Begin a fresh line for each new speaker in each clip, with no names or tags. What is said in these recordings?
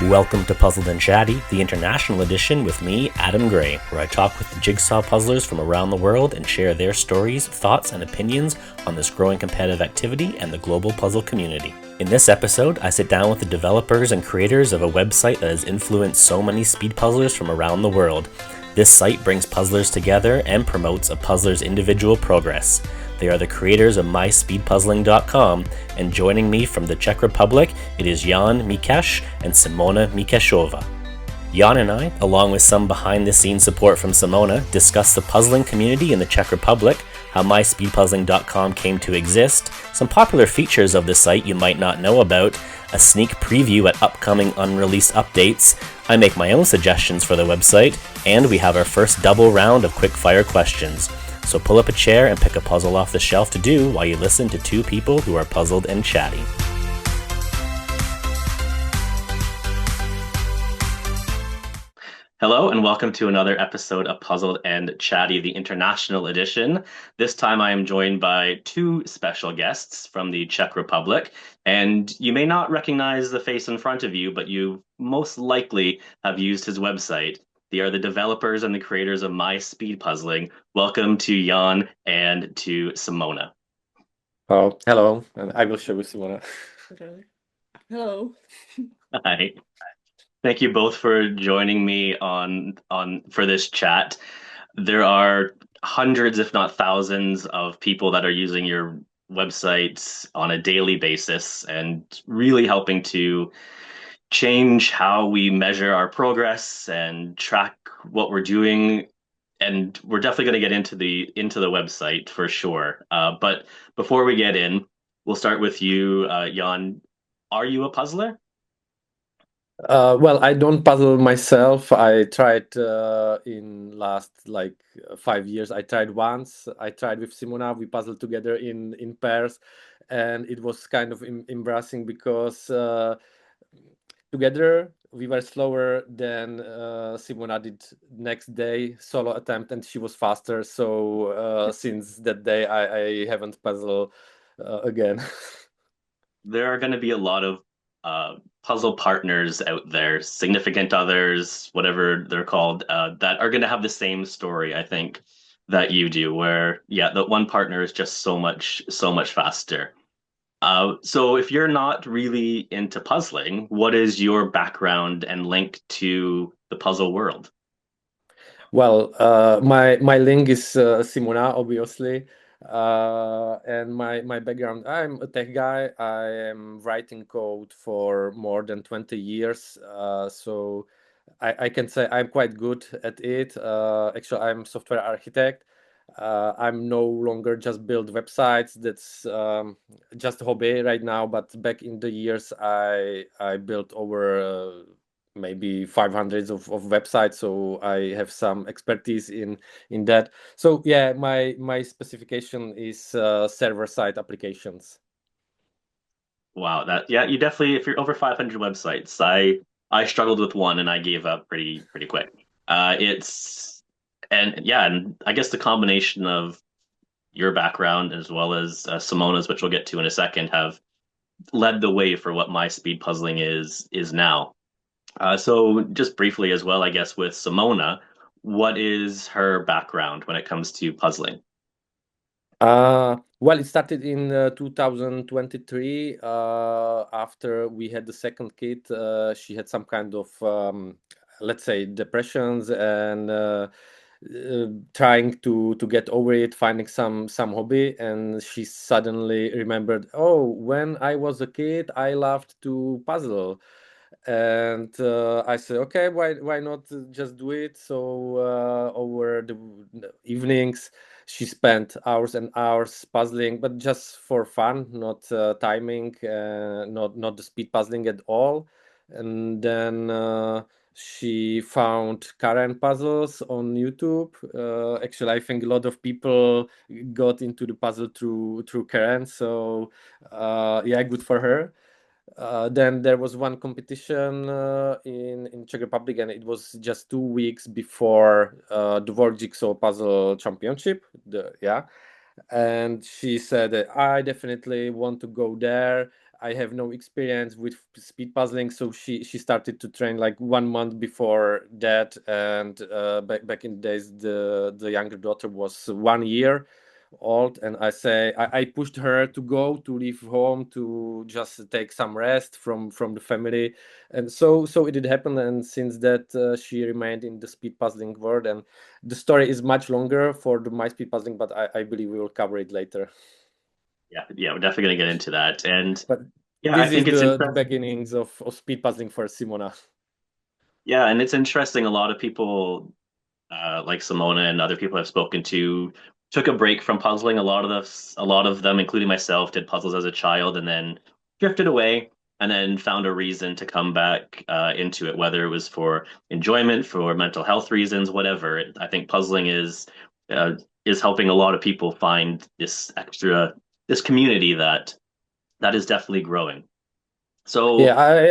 Welcome to Puzzled and Chatty, the international edition with me, Adam Gray, where I talk with the jigsaw puzzlers from around the world and share their stories, thoughts, and opinions on this growing competitive activity and the global puzzle community. In this episode, I sit down with the developers and creators of a website that has influenced so many speed puzzlers from around the world. This site brings puzzlers together and promotes a puzzler's individual progress. They are the creators of MySpeedPuzzling.com, and joining me from the Czech Republic, it is Jan Mikeš and Simona Mikešova. Jan and I, along with some behind-the-scenes support from Simona, discuss the puzzling community in the Czech Republic, how MySpeedPuzzling.com came to exist, some popular features of the site you might not know about, a sneak preview at upcoming unreleased updates, I make my own suggestions for the website, and we have our first double round of quick-fire questions. So pull up a chair and pick a puzzle off the shelf to do while you listen to two people who are puzzled and chatty. Hello and welcome to another episode of Puzzled and Chatty, the international edition. This time I am joined by two special guests from the Czech Republic, and you may not recognize the face in front of you, but you most likely have used his website. They are the developers and the creators of MySpeedPuzzling. Welcome to Jan and to Simona.
Oh, hello, and I will show you Simona.
Okay. Hello.
Hi. Thank you both for joining me on for this chat. There are hundreds, if not thousands, of people that are using your websites on a daily basis and really helping to change how we measure our progress and track what we're doing. And we're definitely going to get into the website for sure. But before we get in, we'll start with you, Jan. Are you a puzzler?
Well, I don't puzzle myself. I tried in last 5 years. I tried once. I tried with Simona. We puzzled together in pairs, and it was kind of embarrassing because together we were slower than Simona did next day solo attempt, and she was faster. So since that day, I haven't puzzled again.
There are going to be a lot of puzzle partners out there, significant others, whatever they're called, that are going to have the same story, I think, that you do, where, yeah, the one partner is just so much faster. So if you're not really into puzzling, what is your background and link to the puzzle world?
Well, my link is Simona, obviously, and my background. I'm a tech guy. I am writing code for more than 20 years, so I can say I'm quite good at it. Actually, I'm software architect. I'm no longer just build websites. That's just a hobby right now. But back in the years, I built over maybe 500 of websites, so I have some expertise in that. So yeah, my specification is server side applications.
Wow, that yeah, you definitely if you're over 500 websites, I struggled with one and I gave up pretty quick. It's and yeah, and I guess the combination of your background as well as Simona's, which we'll get to in a second, have led the way for what my speed puzzling is now. So just briefly as well, I guess with Simona, what is her background when it comes to puzzling?
Well, it started in 2023. After we had the second kid, she had some kind of, let's say, depressions and trying to get over it, finding some hobby, and she suddenly remembered, oh, when I was a kid, I loved to puzzle. And I said, okay, why not just do it? So over the evenings, she spent hours and hours puzzling, but just for fun, not timing, not the speed puzzling at all. And then she found Karen puzzles on YouTube. Actually, I think a lot of people got into the puzzle through Karen. So yeah, good for her. Then there was one competition in Czech Republic, and it was just 2 weeks before the World Jigsaw Puzzle Championship. And she said that I definitely want to go there. I have no experience with speed puzzling, so she started to train like 1 month before that. And back in the days, the younger daughter was 1 year old, and I pushed her to leave home to just take some rest from the family, and so it did happen. And since that, she remained in the speed puzzling world. And the story is much longer for the my speed puzzling, but I believe we will cover it later.
Yeah, we're definitely going to get into that. And
But
yeah, I
this is
think it's
the
interesting.
beginnings of speed puzzling for Simona.
Yeah, and it's interesting. A lot of people, like Simona and other people I've spoken to, took a break from puzzling. A lot of them, including myself, did puzzles as a child and then drifted away, and then found a reason to come back into it, whether it was for enjoyment, for mental health reasons, whatever. I think puzzling uh, is helping a lot of people find this community that is definitely growing.
Yeah,
So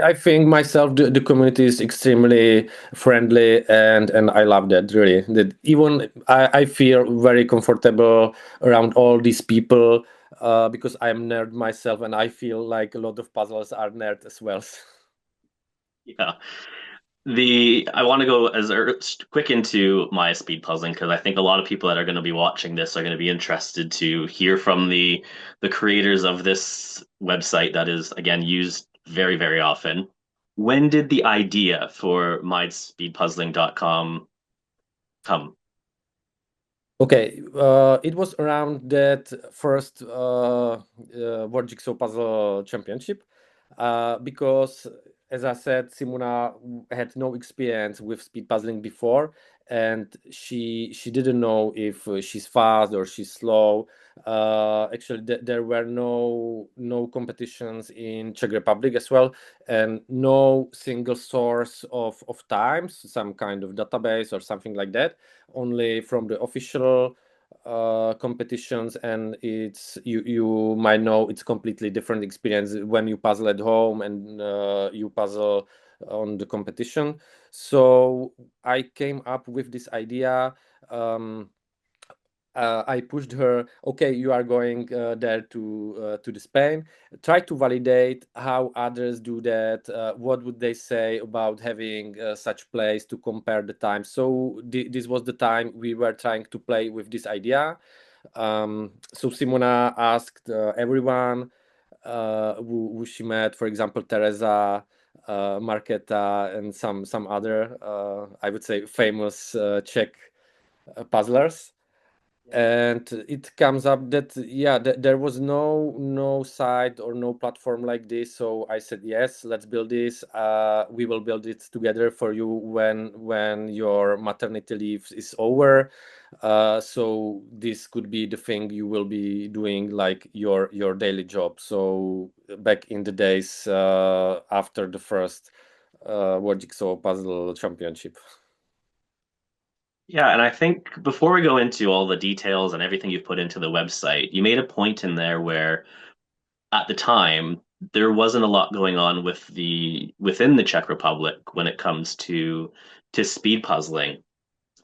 I think myself the community is extremely friendly, and I love that really. That even I feel very comfortable around all these people because I'm nerd myself, and I feel like a lot of puzzlers are nerd as well.
yeah, the I want to go quick into my speed puzzling because I think a lot of people that are going to be watching this are going to be interested to hear from the creators of this website that is again used very, very often. When did the idea for myspeedpuzzling.com come?
Okay, it was around that first World Jigsaw Puzzle Championship, because, as I said, Simona had no experience with speed puzzling before, and she didn't know if she's fast or she's slow. Actually, there were no competitions in Czech Republic as well, and no single source of times, some kind of database or something like that, only from the official competitions. And it's you might know it's completely different experience when you puzzle at home and you puzzle on the competition. So I came up with this idea. I pushed her. Okay, you are going there to the Spain. Try to validate how others do that. What would they say about having such place to compare the time? So this was the time we were trying to play with this idea. So Simona asked everyone who she met, for example, Teresa, Marketa, and some other, I would say, famous Czech puzzlers. And it comes up that there was no site or no platform like this. So I said, yes, let's build this. We will build it together for you when your maternity leave is over. So this could be the thing you will be doing like your daily job. So back in the days after the first World Jigsaw Puzzle Championship.
Yeah, and I think before we go into all the details and everything you've put into the website, you made a point in there where at the time there wasn't a lot going on within the Czech Republic when it comes to speed puzzling.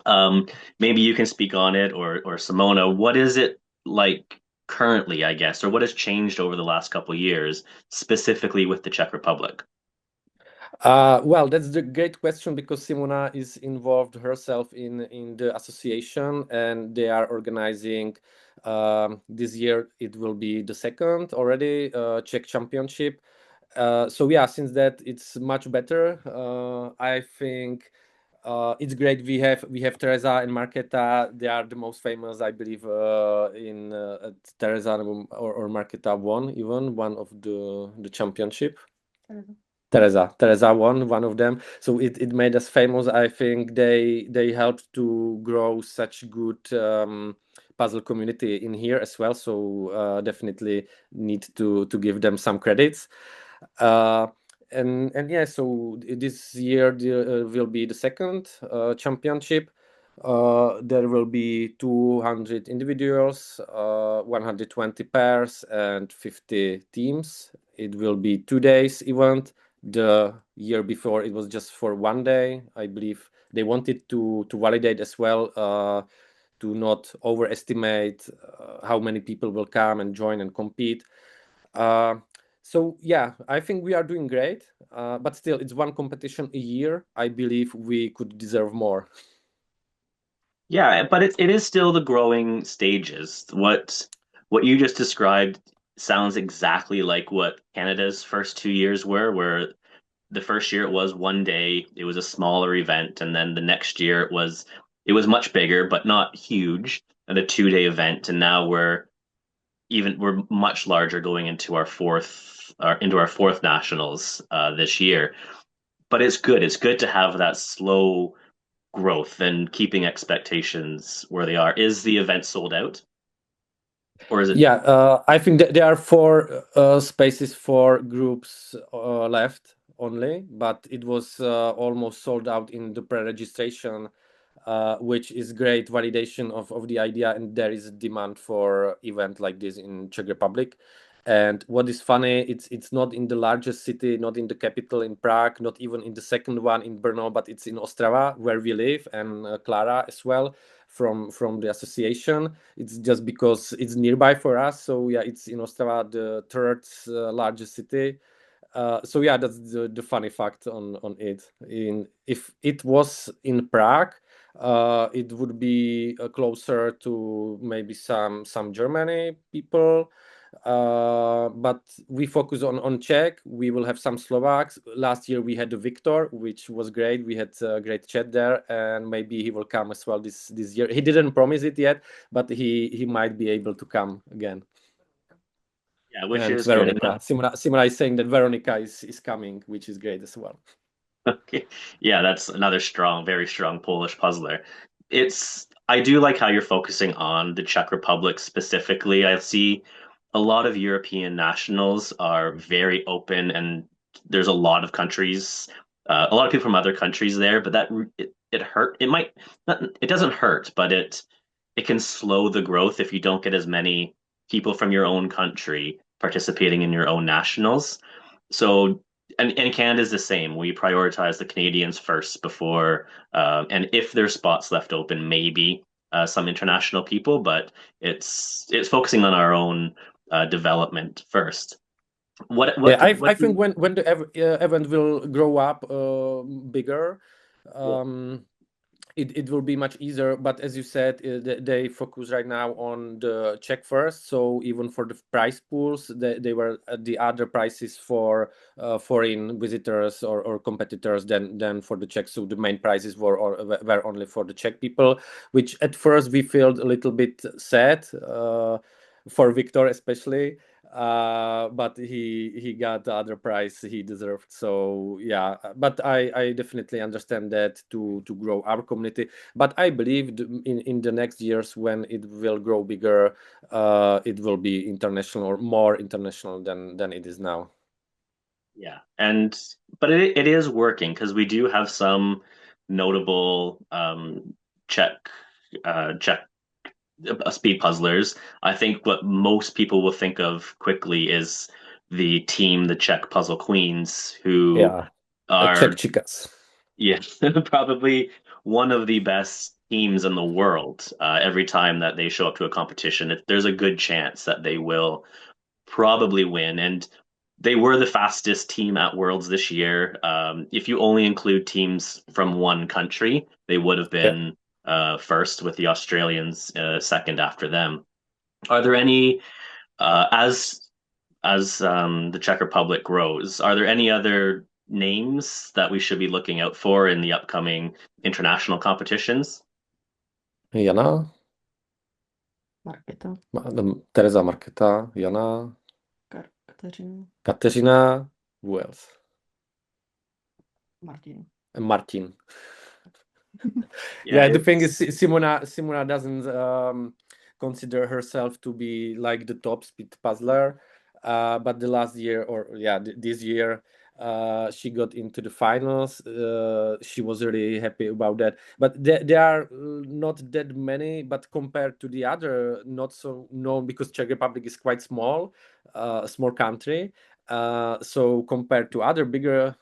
Um, Maybe you can speak on it, or Simona. What is it like currently, I guess, or what has changed over the last couple of years, specifically with the Czech Republic?
Well, that's the great question because Simona is involved herself in the association, and they are organizing this year. It will be the second already Czech Championship. So yeah, since that it's much better. I think it's great. We have Teresa and Marketa. They are the most famous, I believe. In Teresa or Marketa won even one of the championship. Teresa won one of them, so it made us famous. I think they helped to grow such good puzzle community in here as well. So definitely need to give them some credits. Uh, and yeah, so this year will be the second championship. There will be 200 individuals, 120 pairs, and 50 teams. It will be 2 days event. The year before it was just for 1 day. I believe they wanted to validate as well, to not overestimate how many people will come and join and compete. Uh, So yeah, I think we are doing great, but still, it's one competition a year. I believe we could deserve more.
Yeah, but it is still the growing stages. What you just described sounds exactly like what Canada's first 2 years were, where the first year it was one day, it was a smaller event, and then the next year it was much bigger, but not huge, and a 2 day event, and now we're much larger going into our fourth nationals this year. But it's good. It's good to have that slow growth and keeping expectations where they are. Is the event sold out? Or is it?
Yeah, I think that there are 4 spaces for groups left only, but it was almost sold out in the pre-registration, which is great validation of the idea, and there is a demand for event like this in Czech Republic. And what is funny, it's not in the largest city, not in the capital in Prague, not even in the second one in Brno, but it's in Ostrava where we live, and Clara as well from the association. It's just because it's nearby for us. So yeah, it's in Ostrava, the third largest city. So yeah, that's the funny fact on it. If it was in Prague, it would be closer to maybe some Germany people. But we focus on Czech. We will have some Slovaks. Last year we had Victor, which was great. We had a great chat there, and maybe he will come as well this year. He didn't promise it yet, but he might be able to come again.
Yeah, which
And
is
Veronica,
good.
Simona is saying that Veronica is coming, which is great as well.
Okay. Yeah, that's another very strong Polish puzzler. I do like how you're focusing on the Czech Republic specifically. I see a lot of European nationals are very open, and there's a lot of countries, a lot of people from other countries there, but it hurt. It might not, it doesn't hurt, but it can slow the growth if you don't get as many people from your own country participating in your own nationals. So and Canada's the same. We prioritize the Canadians first before, and if there's spots left open, maybe some international people, but it's focusing on our own development first.
Yeah, I
What
think when the event will grow up bigger,
yeah.
it will be much easier. But as you said, they focus right now on the Czech first. So even for the prize pools, they were the other prices for foreign visitors or competitors than for the Czech. So the main prizes were only for the Czech people, which at first we felt a little bit sad for Victor especially. But he got the other prize he deserved. So yeah, but I definitely understand that to grow our community. But I believe in the next years when it will grow bigger, it will be international or more international than it is now.
Yeah, but it is working because we do have some notable Czech Czech speed puzzlers. I think what most people will think of quickly is the team, the Czech Puzzle Queens, who
Yeah, Czech
are,
chicas.
yeah, probably one of the best teams in the world. Every time that they show up to a competition, there's a good chance that they will probably win. And they were the fastest team at Worlds this year. If you only include teams from one country, they would have
Yeah.
been first, with the Australians second after them. Are there any as the Czech Republic grows? Are there any other names that we should be looking out for in the upcoming international competitions?
Jana,
Markéta,
Tereza, Markéta, Jana,
Kateřina,
Kateřina, who else?
Martin.
And Martin.
Yeah,
Yeah, the thing is, Simona doesn't consider herself to be like the top speed puzzler, but the last year, or yeah, this year, she got into the finals. She was really happy about that. But there are not that many, but compared to the other, not so known, because Czech Republic is quite small, a small country. So compared to other bigger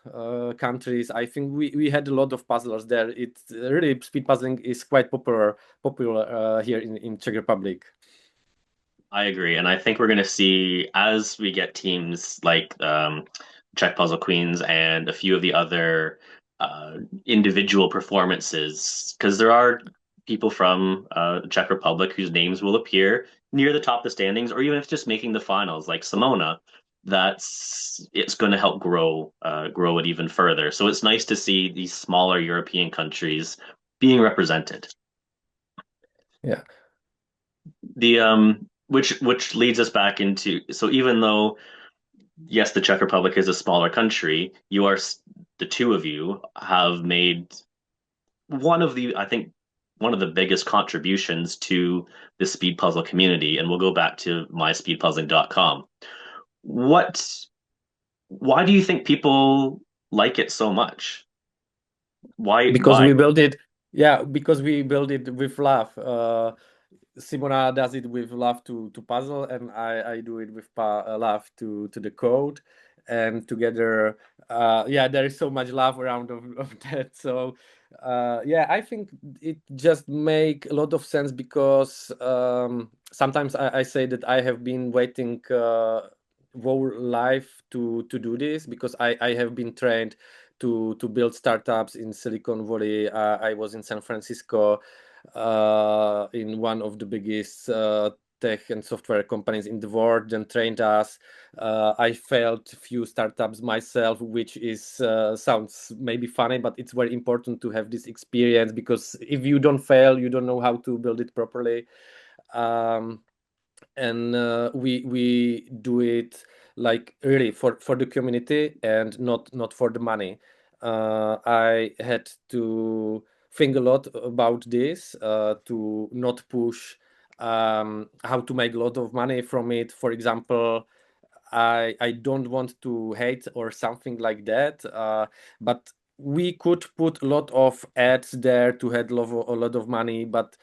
countries, I think we had a lot of puzzlers there. It really, speed puzzling is quite popular here in Czech Republic.
I agree, and I think we're going to see as we get teams like Czech Puzzle Queens and a few of the other individual performances, because there are people from Czech Republic whose names will appear near the top of the standings, or even if just making the finals, like Simona. It's going to help grow it even further. So it's nice to see these smaller European countries being represented.
Yeah.
The which leads us back into, so even though yes, the Czech Republic is a smaller country, the two of you have made I think one of the biggest contributions to the speed puzzle community, and we'll go back to myspeedpuzzling.com. What Why do you think people like it so much?
Because
Why?
we build it, yeah, because we build it with love. Simona does it with love to puzzle, and I do it with love to the code, and together, yeah, there is so much love around of that. So, yeah, I think it just make a lot of sense because sometimes I say that I have been waiting whole life to do this because I have been trained to build startups in Silicon Valley. I was in San Francisco in one of the biggest tech and software companies in the world, then trained us. I failed a few startups myself, which is sounds maybe funny, but it's very important to have this experience because if you don't fail, you don't know how to build it properly. And we do it like really for the community and not for the money. I had to think a lot about this to not push how to make a lot of money from it. For example, I don't want to hate or something like that, but we could put a lot of ads there to have a lot of money, but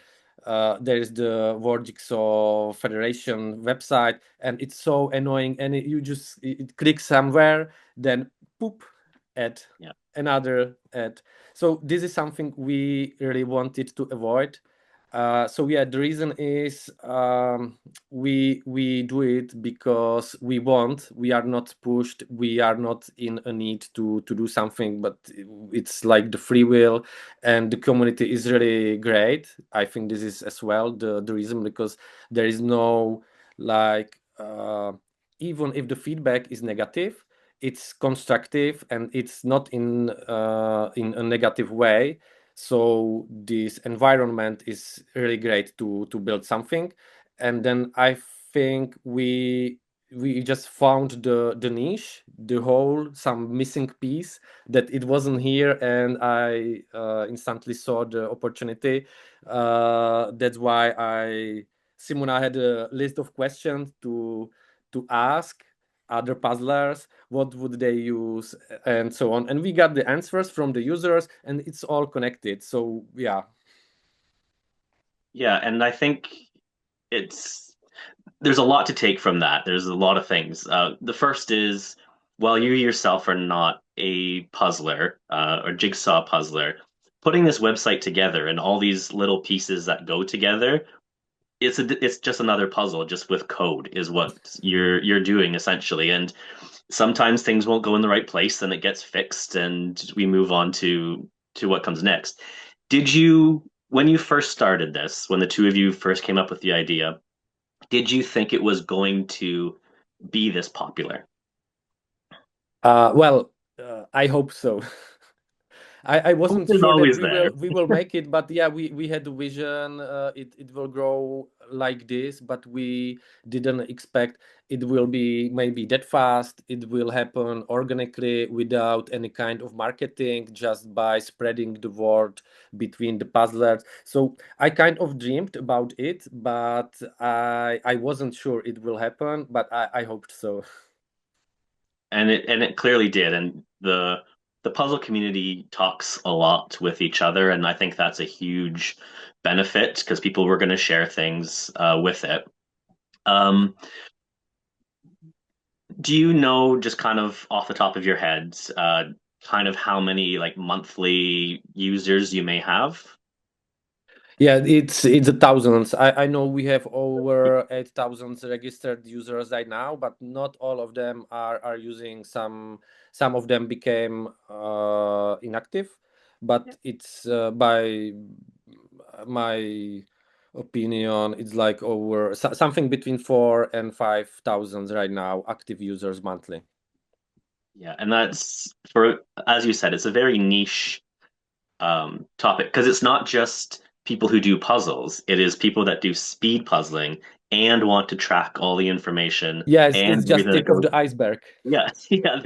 there is the World Jigsaw Federation website, and it's so annoying. And you just click somewhere, then poop, ad,
Yeah.
another ad. So this is something we really wanted to avoid. So yeah, the reason is we do it because we want. We are not pushed. We are not in a need to do something, but it's like the free will, and the community is really great. I think this is as well the reason because there is no like even if the feedback is negative, it's constructive and it's not in a negative way. So this environment is really great to build something. And then I think we just found the niche, the whole some missing piece that it wasn't here, and I instantly saw the opportunity. That's why Simona had a list of questions to ask other puzzlers, what would they use, and so on. And we got the answers from the users, and it's all connected. So yeah.
Yeah, and I think there's a lot to take from that. There's a lot of things. The first is, while you yourself are not a puzzler or jigsaw puzzler, putting this website together and all these little pieces that go together, it's just another puzzle, just with code, is what you're doing essentially. And sometimes things won't go in the right place, and it gets fixed, and we move on to what comes next. Did you, when you first started this, when the two of you first came up with the idea, did you think it was going to be this popular?
Well, I hope so. I
Hope
wasn't
is
sure that
always there.
we will make it, but yeah, we had the vision. It will grow like this, but we didn't expect it will be maybe that fast. It will happen organically without any kind of marketing, just by spreading the word between the puzzlers. So I kind of dreamed about it, but I wasn't sure it will happen, but I hoped so.
And it clearly did. And the puzzle community talks a lot with each other, and I think that's a huge benefit because people were going to share things with it. Um, do you know, just kind of off the top of your head, kind of how many like monthly users you may have?
Yeah, it's the thousands. I know we have over 8,000 registered users right now, but not all of them are using. Some of them became inactive, but it's by my opinion, it's like over something between 4 and 5,000 right now active users monthly.
Yeah, and that's for, as you said, it's a very niche topic because it's not just people who do puzzles. It is people that do speed puzzling and want to track all the information
Yes,
and
it's just
everything that
tip of
goes.
the iceberg.
Yeah, yeah.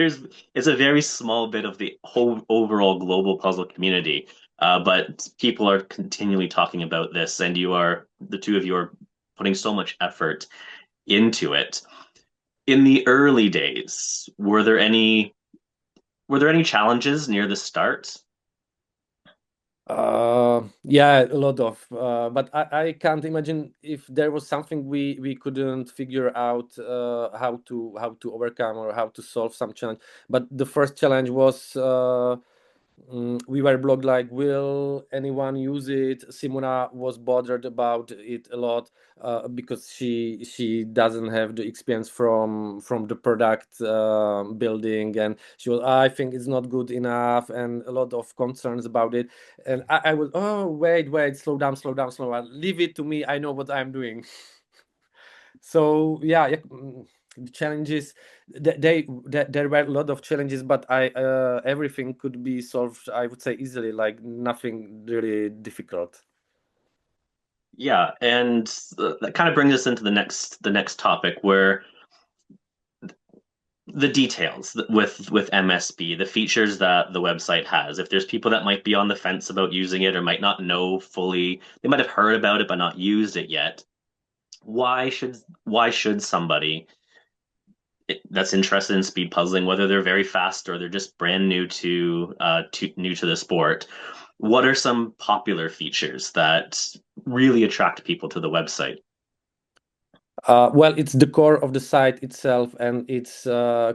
It's a very small bit of the whole overall global puzzle community. But people are continually talking about this, and the two of you are putting so much effort into it. In the early days, were there any challenges near the start?
Yeah, a lot of, but I can't imagine if there was something we couldn't figure out how to overcome or how to solve some challenge. But the first challenge was we were blogged like, will anyone use it? Simona was bothered about it a lot because she doesn't have the experience from the product building, and she was, I think it's not good enough, and a lot of concerns about it. And I was, oh, wait, slow down, slow down, leave it to me, I know what I'm doing. So yeah, the challenges, there were a lot of challenges, but I everything could be solved, I would say, easily, like nothing really difficult.
Yeah, and that kind of brings us into the next topic where the details with MSP, the features that the website has. If there's people that might be on the fence about using it or might not know fully, they might have heard about it but not used it yet. Why should somebody that's interested in speed puzzling, whether they're very fast or they're just brand new to the sport, what are some popular features that really attract people to the website?
Well, it's the core of the site itself, and it's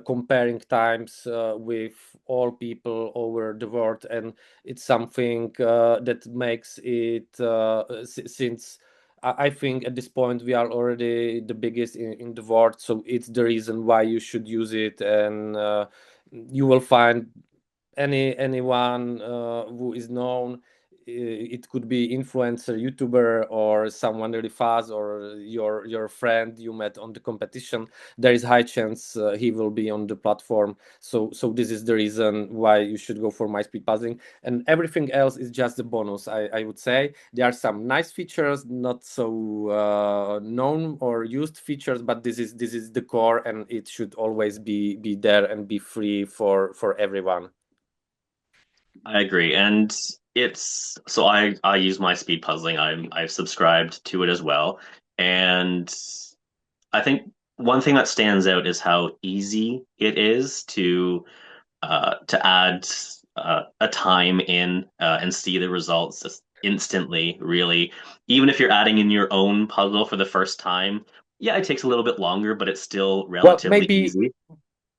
comparing times with all people over the world, and it's something that makes it since I think at this point we are already the biggest in the world, so it's the reason why you should use it, and you will find anyone who is known. It could be influencer, YouTuber, or someone really fast, or your friend you met on the competition. There is high chance he will be on the platform. So this is the reason why you should go for MySpeedPuzzling, and everything else is just a bonus. I would say there are some nice features, not so known or used features, but this is the core, and it should always be there and be free for everyone.
I agree, and it's so I use my speed puzzling. I've subscribed to it as well, and I think one thing that stands out is how easy it is to add a time in and see the results just instantly. Really, even if you're adding in your own puzzle for the first time, yeah, it takes a little bit longer, but it's still
Well,
relatively
maybe
easy.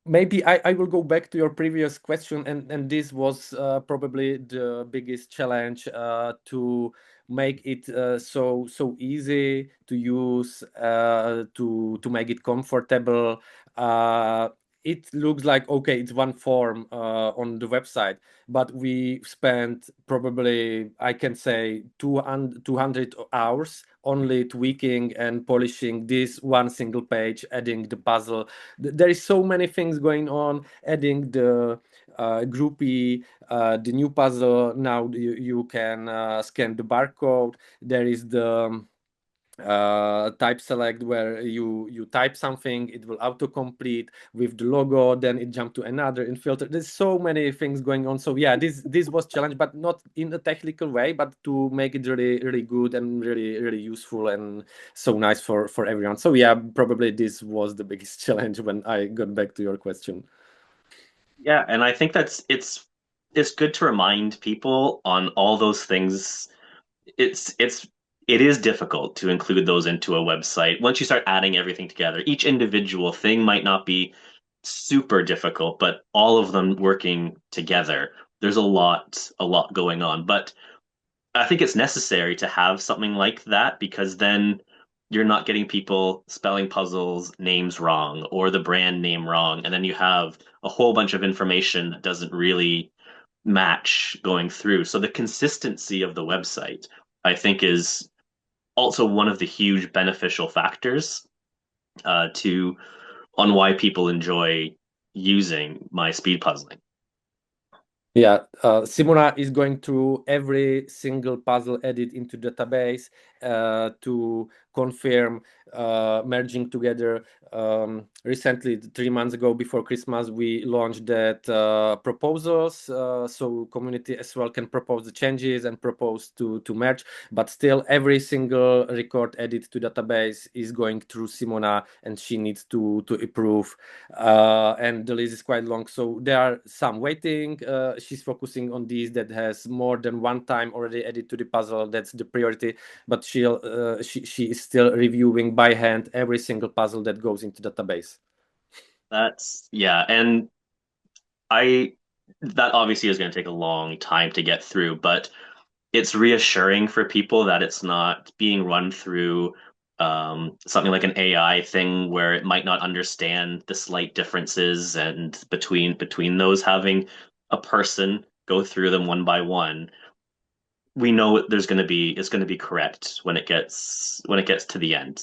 maybe I will go back to your previous question, and this was probably the biggest challenge to make it so easy to use, to make it comfortable. Uh, it looks like, okay, it's one form on the website, but we spent probably, I can say, 200 hours only tweaking and polishing this one single page, adding the puzzle. There is so many things going on, adding the groupie, the new puzzle. Now you can scan the barcode. There is the type select, where you type something, it will autocomplete with the logo, then it jump to another in filter. There's so many things going on. So yeah, this was challenge, but not in a technical way, but to make it really good and really useful and so nice for everyone. So yeah, probably this was the biggest challenge when I got back to your question.
Yeah, and I think it's good to remind people on all those things. It's it is difficult to include those into a website. Once you start adding everything together, each individual thing might not be super difficult, but all of them working together, there's a lot going on. But I think it's necessary to have something like that because then you're not getting people spelling puzzles names wrong or the brand name wrong, and then you have a whole bunch of information that doesn't really match going through. So the consistency of the website, I think, is also one of the huge beneficial factors to on why people enjoy using my speed puzzling.
Yeah, Simona is going through every single puzzle added into database to confirm merging together. Recently, 3 months ago, before Christmas, we launched that proposals, so community as well can propose the changes and propose to merge. But still, every single record added to database is going through Simona, and she needs to approve. And the list is quite long, so there are some waiting. She's focusing on these that has more than one time already added to the puzzle. That's the priority, but she is still reviewing by hand every single puzzle that goes into database.
That's yeah, and that obviously is going to take a long time to get through, but it's reassuring for people that it's not being run through something like an AI thing where it might not understand the slight differences and between those, having a person go through them one by one. We know it's going to be correct when it gets to the end.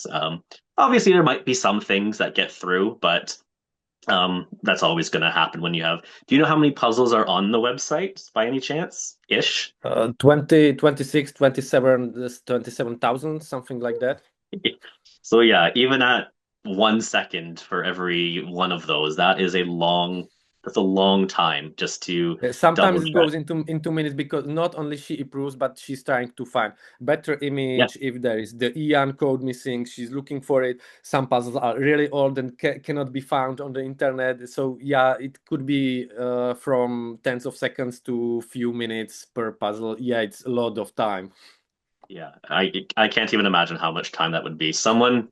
Obviously, there might be some things that get through, but that's always going to happen when you have. Do you know how many puzzles are on the website by any chance? Ish.
20, 26, 27,000, something like that.
So yeah, even at 1 second for every one of those, that's a long time just to double
Sometimes it
check.
goes into minutes because not only she approves, but she's trying to find better image.
Yeah.
If there is the Jan code missing, she's looking for it. Some puzzles are really old and cannot be found on the internet. So yeah, it could be from tens of seconds to few minutes per puzzle. Yeah, it's a lot of time.
Yeah, I can't even imagine how much time that would be. Someone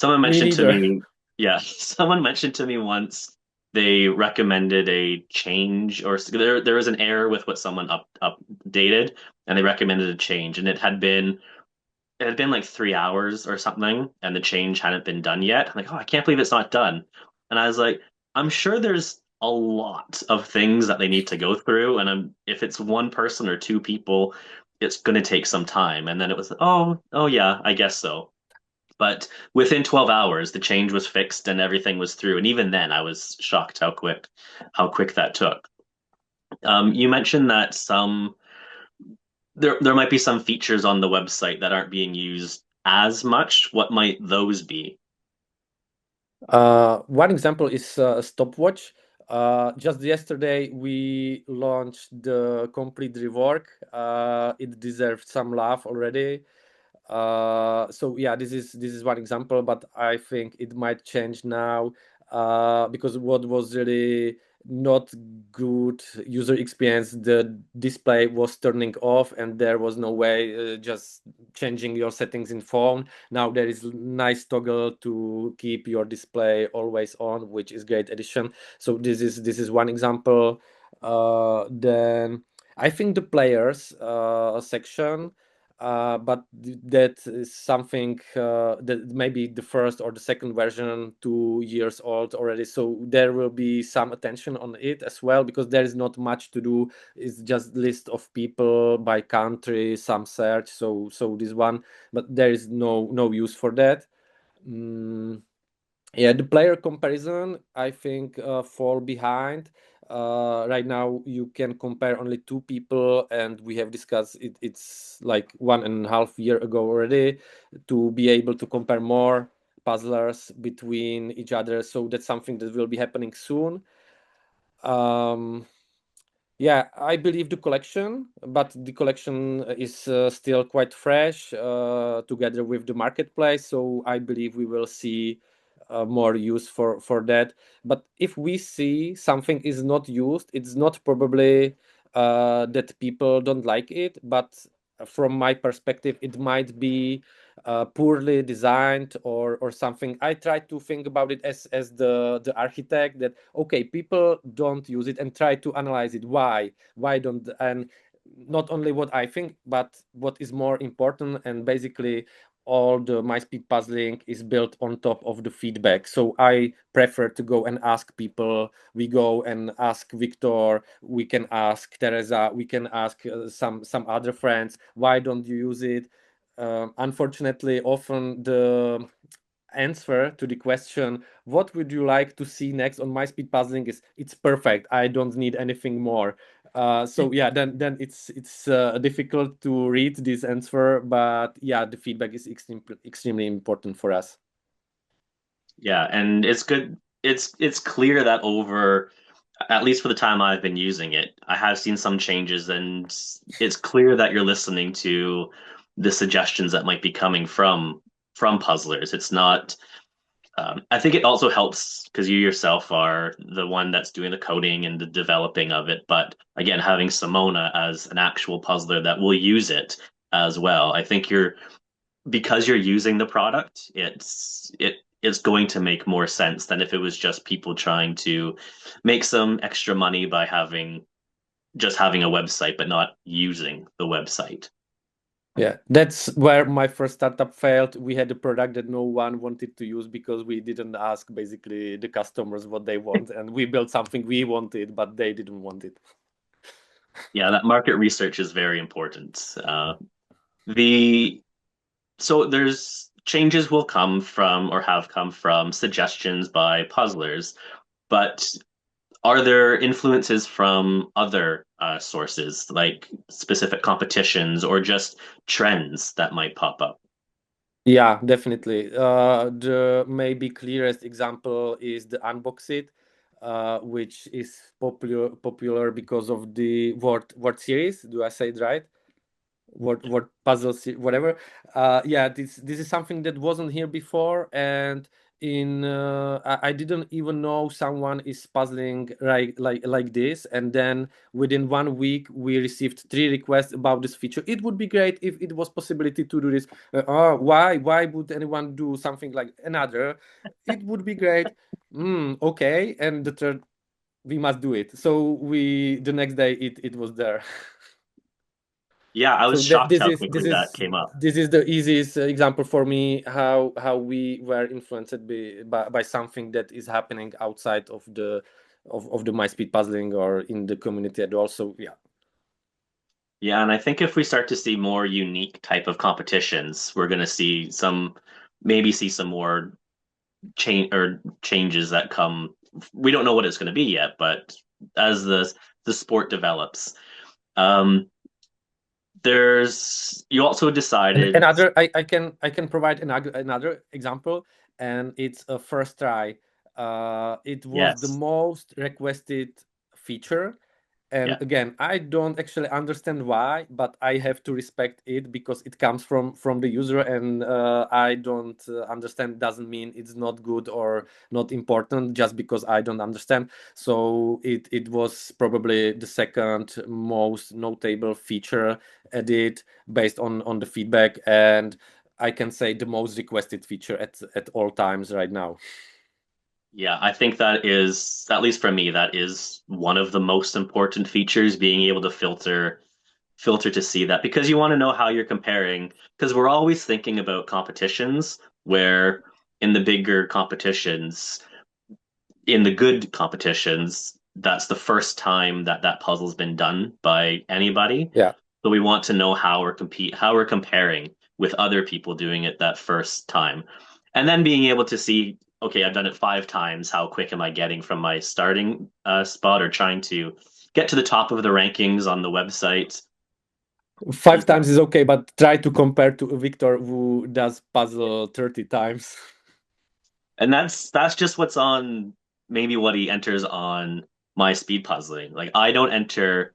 mentioned to
neither.
me, yeah, someone mentioned to me once they recommended a change, or there was an error with what someone updated, and they recommended a change, and it had been like 3 hours or something, and the change hadn't been done yet. I'm like, oh, I can't believe it's not done. And I was like, I'm sure there's a lot of things that they need to go through, and if it's one person or two people, it's going to take some time. And then it was, oh yeah, I guess so. But within 12 hours, the change was fixed and everything was through. And even then, I was shocked how quick that took. You mentioned that there might be some features on the website that aren't being used as much. What might those be?
One example is a stopwatch. Just yesterday, we launched the complete rework. It deserved some love already. So yeah, this is one example, but I think it might change now because what was really not good user experience, the display was turning off and there was no way just changing your settings in phone. Now there is nice toggle to keep your display always on, which is great addition. So this is one example. Then I think the players section, but that is something that maybe the first or the second version 2 years old already, so there will be some attention on it as well because there is not much to do. It's just list of people by country, some search, so this one, but there is no use for that. Yeah, the player comparison, I think, fall behind. Right now, you can compare only two people, and we have discussed it. It's like 1.5 years ago already to be able to compare more puzzlers between each other. So that's something that will be happening soon. Yeah, I believe the collection, but the collection is still quite fresh together with the marketplace. So I believe we will see more use for that. But if we see something is not used, it's not probably that people don't like it, but from my perspective, it might be poorly designed or something. I try to think about it as the architect, that okay, people don't use it, and try to analyze it. Why don't? And not only what I think, but what is more important. And basically, all the my speed puzzling is built on top of the feedback. So I prefer to go and ask people. We go and ask Victor. We can ask Teresa. We can ask some other friends. Why don't you use it? Unfortunately, often the answer to the question, what would you like to see next on my speed puzzling, is it's perfect, I don't need anything more. So yeah, then it's difficult to read this answer, but yeah, the feedback is extremely important for us.
Yeah, and it's good. It's clear that over, at least for the time I've been using it, I have seen some changes, and it's clear that you're listening to the suggestions that might be coming from puzzlers. It's not. I think it also helps because you yourself are the one that's doing the coding and the developing of it. But again, having Simona as an actual puzzler that will use it as well, I think because you're using the product, it's going to make more sense than if it was just people trying to make some extra money by just having a website but not using the website.
Yeah, that's where my first startup failed. We had a product that no one wanted to use because we didn't ask basically the customers what they want, and we built something we wanted, but they didn't want it.
Yeah, that market research is very important. So there's changes will come from or have come from suggestions by puzzlers, but are there influences from other sources, like specific competitions or just trends that might pop up?
Yeah, definitely. The maybe clearest example is the Unboxit, which is popular because of the word series. Do I say it right? Word puzzle whatever. Yeah, this is something that wasn't here before, and I didn't even know someone is puzzling like this. And then within 1 week we received 3 requests about this feature. It would be great if it was possibility to do this. Why would anyone do something like another? It would be great. Okay. And the third, we must do it. So the next day it was there.
Yeah, I was
So
shocked how quickly that came up.
this is the easiest example for me how we were influenced by something that is happening outside of the my speed puzzling or in the community. And also, yeah.
Yeah, and I think if we start to see more unique type of competitions, we're going to maybe see some more changes that come. We don't know what it's going to be yet, but as the sport develops, you also decided.
Another, I can provide another example, and it's a first try. It was the
Yes.
most requested feature. And
Yeah.
again, I don't actually understand why, but I have to respect it because it comes from the user. And I don't understand doesn't mean it's not good or not important just because I don't understand. So it was probably the second most notable feature added based on the feedback, and I can say the most requested feature at all times right now.
Yeah, I think that is, at least for me, that is one of the most important features, being able to filter to see that, because you want to know how you're comparing, because we're always thinking about competitions where in the bigger competitions, in the good competitions, that's the first time that puzzle's been done by anybody.
Yeah.
So we want to know how we're comparing with other people doing it that first time. And then being able to see, okay, I've done it 5 times. How quick am I getting from my starting spot or trying to get to the top of the rankings on the website?
5 times is okay, but try to compare to Victor who does puzzle 30 times.
And that's just what's on, maybe what he enters on MySpeedPuzzling. Like, I don't enter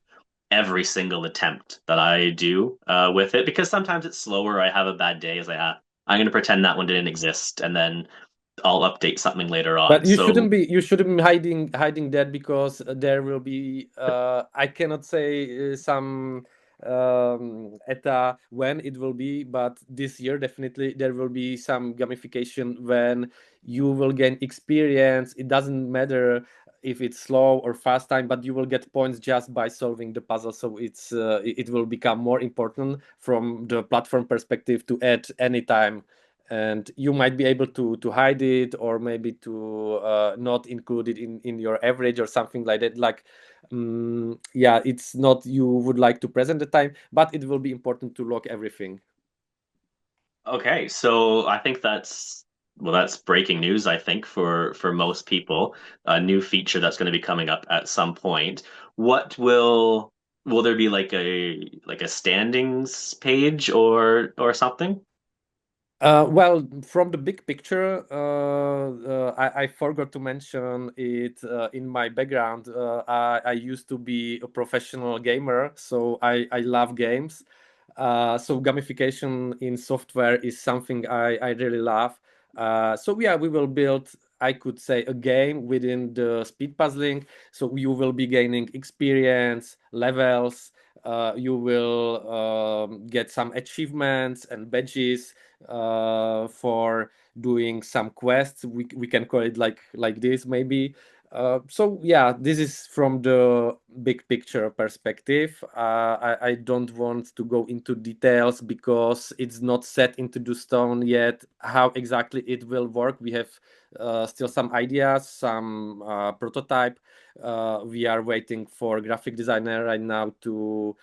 every single attempt that I do with it, because sometimes it's slower. I have a bad day. I'm going to pretend that one didn't exist, and then I'll update something later on.
But you
So
shouldn't be hiding that, because there will be I cannot say some ETA when it will be, but this year definitely there will be some gamification when you will gain experience. It doesn't matter if it's slow or fast time, but you will get points just by solving the puzzle. So it will become more important from the platform perspective to add any time, and you might be able to hide it, or maybe to not include it in your average or something like that. Like yeah, it's not you would like to present the time, but it will be important to log everything.
Okay, so I think that's breaking news, I think, for most people. A new feature that's going to be coming up at some point. What will there be like a standings page or something?
Well, from the big picture, I forgot to mention it in my background. I used to be a professional gamer, so I love games. So gamification in software is something I really love. So yeah, we will build, I could say, a game within the speed puzzling. So you will be gaining experience, levels. You will get some achievements and badges for doing some quests. We can call it like this maybe. So yeah, this is from the big picture perspective. I don't want to go into details because it's not set into the stone yet how exactly it will work. We have still some ideas, some prototype. We are waiting for graphic designer right now to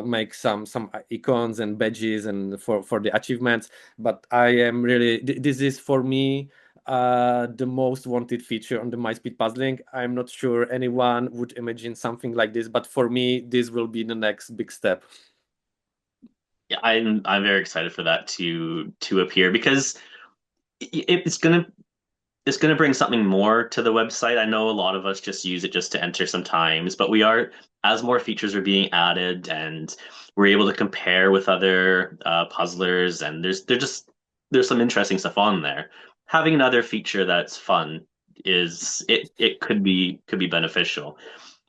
make some icons and badges and for the achievements. But I am really this is for me the most wanted feature on the MySpeedPuzzling. I'm not sure anyone would imagine something like this, but for me, this will be the next big step.
Yeah, I'm very excited for that to appear because it's gonna bring something more to the website. I know a lot of us just use it just to enter sometimes, but as more features are being added and we're able to compare with other puzzlers, and there's some interesting stuff on there. Having another feature that's fun it could be beneficial,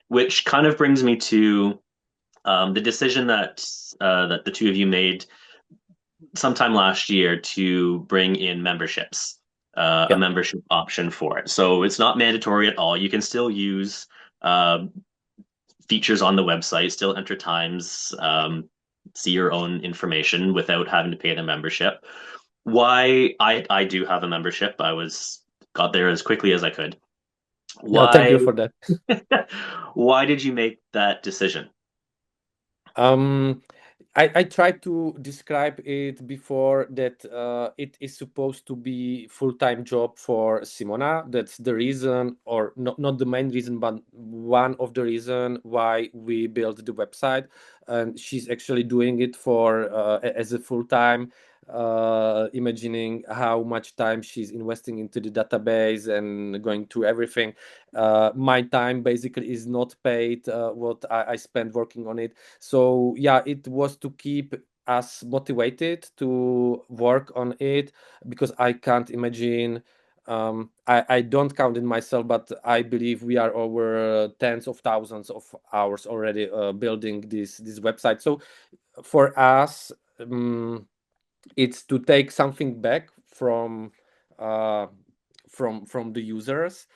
which kind of brings me to the decision that the two of you made sometime last year to bring in memberships, a
Yeah.
membership option for it. So it's not mandatory at all. You can still use features on the website, still enter times, see your own information without having to pay the membership. Why I do have a membership. Got there as quickly as I could.
Yeah, thank
Why
you for that.
why did you make that decision?
I tried to describe it before that it is supposed to be full-time job for Simona. That's the reason, or not the main reason, but one of the reason why we built the website. And she's actually doing it for as a full-time. Imagining how much time she's investing into the database and going through everything. My time basically is not paid what I spent working on it. So yeah, it was to keep us motivated to work on it, because I can't imagine. I don't count it myself, but I believe we are over tens of thousands of hours already building this website. So for us, it's to take something back uh, from the users.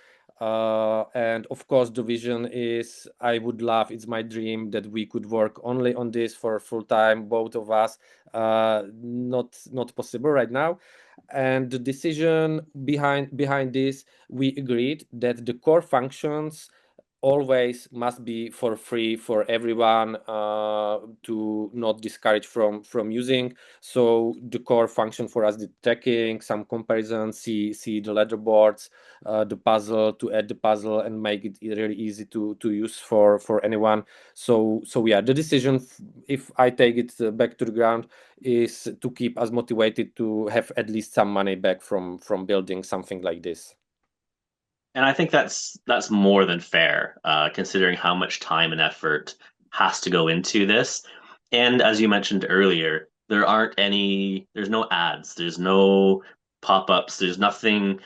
And of course, the vision is, I would love, it's my dream that we could work only on this for full time, both of us. Not possible right now. And the decision behind this, we agreed that the core functions always must be for free for everyone, to not discourage from using. So the core function for us, the tracking, some comparisons, see the leaderboards, the puzzle, to add the puzzle and make it really easy to use for anyone. So yeah, the decision, if I take it back to the ground, is to keep us motivated to have at least some money back from building something like this.
And I think that's more than fair, considering how much time and effort has to go into this. And as you mentioned earlier, there's no ads, there's no pop-ups, there's nothing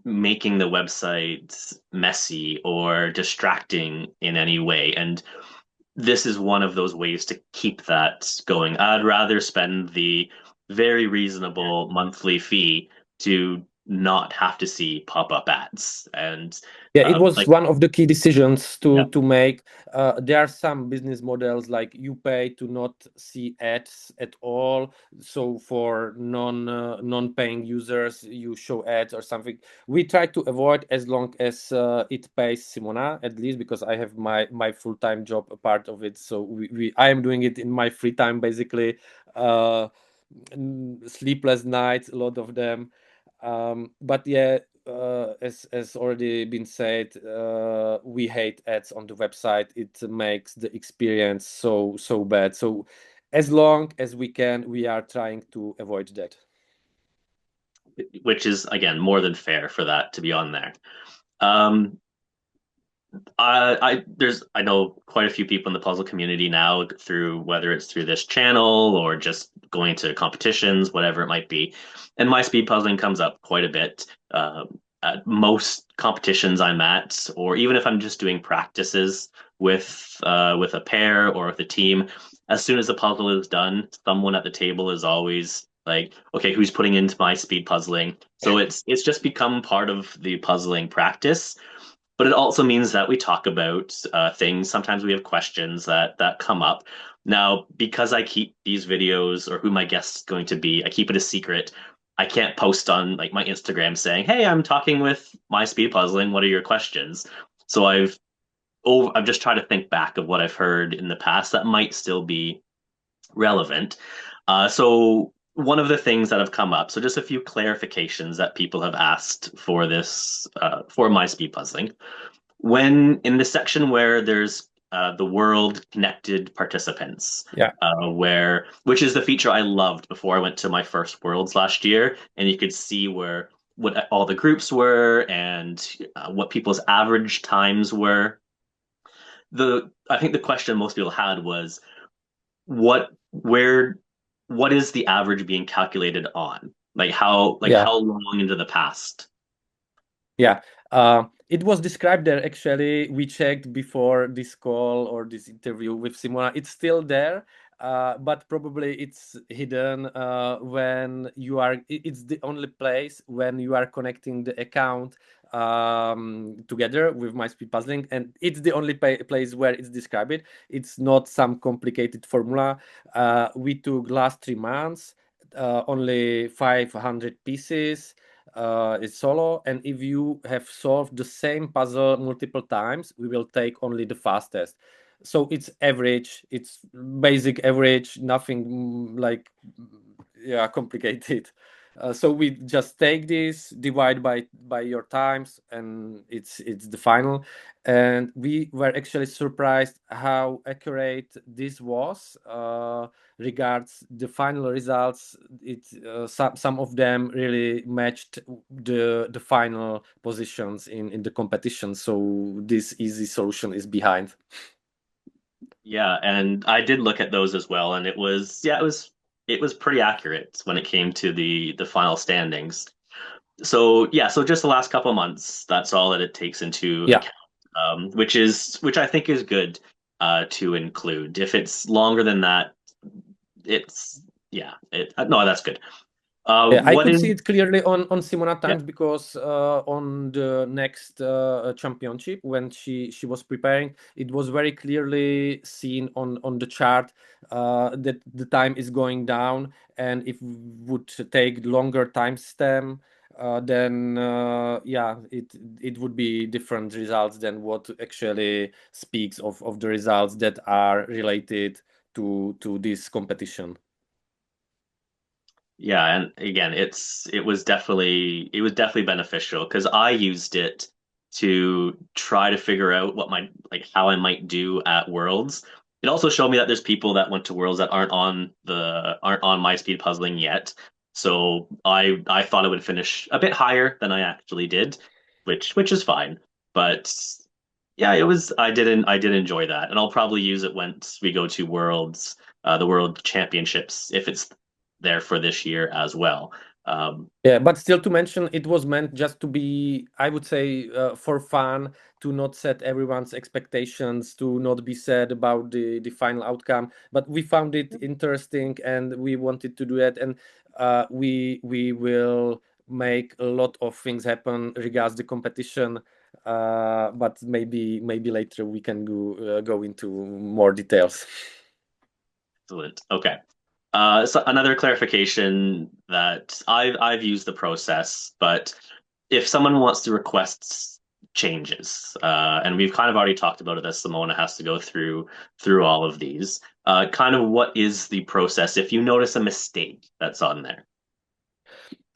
making the website messy or distracting in any way. And this is one of those ways to keep that going. I'd rather spend the very reasonable monthly fee to not have to see pop-up ads. And
yeah, it was
like,
one of the key decisions
Yeah.
to make. There are some business models like you pay to not see ads at all. So for non-paying users, you show ads or something. We try to avoid as long as it pays Simona, at least, because I have my full-time job a part of it. So I am doing it in my free time, basically. Sleepless nights, a lot of them. But yeah, as already been said, we hate ads on the website. It makes the experience so bad. So as long as we can, we are trying to avoid that.
which is again more than fair for that to be on there. I know quite a few people in the puzzle community now, through whether it's through this channel or just going to competitions, whatever it might be, and my speed puzzling comes up quite a bit at most competitions I'm at, or even if I'm just doing practices with a pair or with a team. As soon as the puzzle is done, someone at the table is always like, okay, who's putting into my speed puzzling? So it's just become part of the puzzling practice. But it also means that we talk about things. Sometimes we have questions that come up. Now, because I keep these videos, or who my guest is going to be, I keep it a secret. I can't post on like my Instagram saying, "Hey, I'm talking with my speed puzzling. What are your questions?" So I've just tried to think back of what I've heard in the past that might still be relevant. So one of the things that have come up, so just a few clarifications that people have asked for this, for my speed puzzling. When in the section where there's the world connected participants,
Yeah.
which is the feature I loved before I went to my first Worlds last year, and you could see what all the groups were and what people's average times were. I think the question most people had was what is the average being calculated on? Like how
Yeah.
long into the past?
Yeah, it was described there. Actually, we checked before this call or this interview with Simona. It's still there, but probably it's hidden when you are. It's the only place when you are connecting the account together with MySpeedPuzzling, and it's the only place where it's described. It's not some complicated formula. We took last 3 months, only 500 pieces. Is solo, and if you have solved the same puzzle multiple times, we will take only the fastest. So it's average, it's basic average, nothing like complicated. So we just take this, divide by your times, and it's the final. And we were actually surprised how accurate this was. Regards the final results, some of them really matched the final positions in the competition. So this easy solution is behind.
Yeah, and I did look at those as well, and it was pretty accurate when it came to the final standings. So yeah, so just the last couple of months, that's all that it takes into
Yeah.
account, which I think is good to include. If it's longer than that, no, that's good.
I could see it clearly on Simona times, because on the next championship, when she was preparing, it was very clearly seen on the chart that the time is going down, and if would take longer timestamp, then it would be different results than what actually speaks of the results that are related to this competition.
Yeah, and again, it was definitely beneficial because I used it to try to figure out how I might do at Worlds. It also showed me that there's people that went to Worlds that aren't on my speed puzzling yet. So I thought I would finish a bit higher than I actually did, which is fine. But yeah, I did enjoy that, and I'll probably use it once we go to Worlds, the World Championships, if it's there for this year as well.
Yeah, but still to mention, it was meant just to be, I would say, for fun, to not set everyone's expectations, to not be sad about the final outcome. But we found it interesting, and we wanted to do it, and we will make a lot of things happen regards the competition. But maybe later we can go into more details.
Excellent. Okay. So another clarification that I've used the process, but if someone wants to request changes, and we've kind of already talked about it, that Simona has to go through all of these. Kind of what is the process if you notice a mistake that's on there?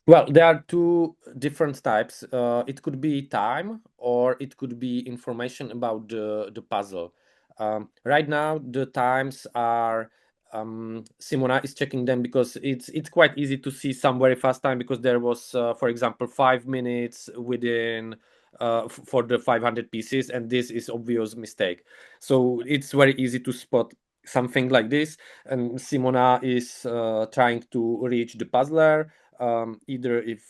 Well, there are two different types. It could be time, or it could be information about the puzzle. Right now, the times are Simona is checking them because it's quite easy to see some very fast time, because there was, for example, 5 minutes within for the 500 pieces, and this is obvious mistake. So it's very easy to spot something like this, and Simona is trying to reach the puzzler. Either if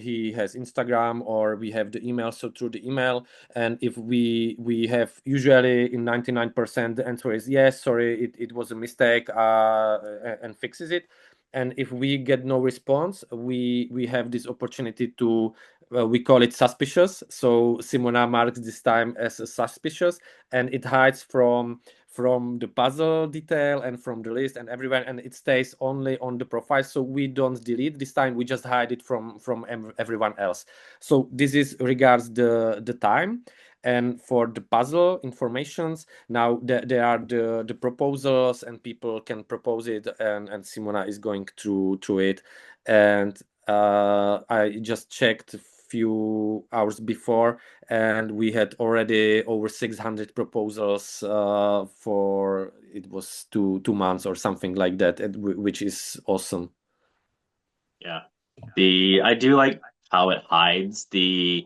he has Instagram, or we have the email, so through the email. And if we have, usually in 99% the answer is yes, sorry, it was a mistake, and fixes it. And if we get no response, we have this opportunity to we call it suspicious. So Simona marks this time as a suspicious, and it hides from the puzzle detail and from the list and everywhere, and it stays only on the profile. So we don't delete this time, we just hide it from everyone else. So this is regards the time. And for the puzzle informations, now there are the proposals, and people can propose it, and Simona is going through it. And I just checked a few hours before, and we had already over 600 proposals for, it was 2 months or something like that, which is awesome.
Yeah. I do like how it hides the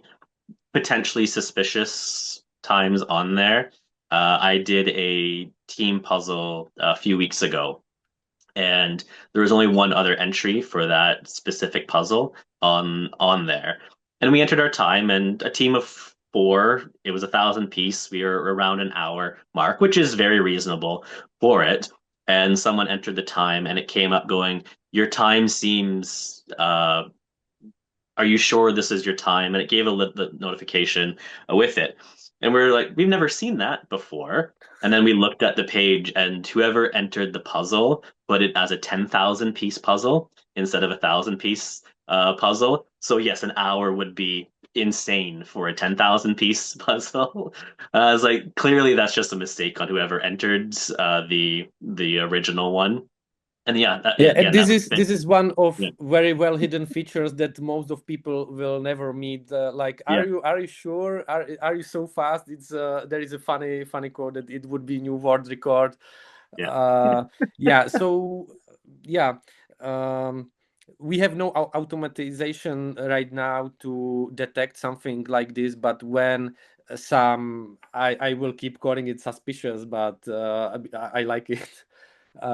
potentially suspicious times on there. I did a team puzzle a few weeks ago, and there was only one other entry for that specific puzzle on there. And we entered our time, and a team of 4, it was 1,000 piece. We were around an hour mark, which is very reasonable for it. And someone entered the time, and it came up going, your time seems are you sure this is your time? And it gave the notification with it. And we're like, we've never seen that before. And then we looked at the page, and whoever entered the puzzle put it as a 10,000 piece puzzle instead of 1,000 piece puzzle. So yes, an hour would be insane for a 10,000 piece puzzle. I was like, clearly that's just a mistake on whoever entered the original one. And yeah, again,
and this
that
is one of
yeah.
very well hidden features that most of people will never meet. Like, are you sure? Are you so fast? It's there is a funny quote that it would be new world record.
Yeah.
So yeah, we have no automatization right now to detect something like this. But when some, I will keep calling it suspicious, but I like it.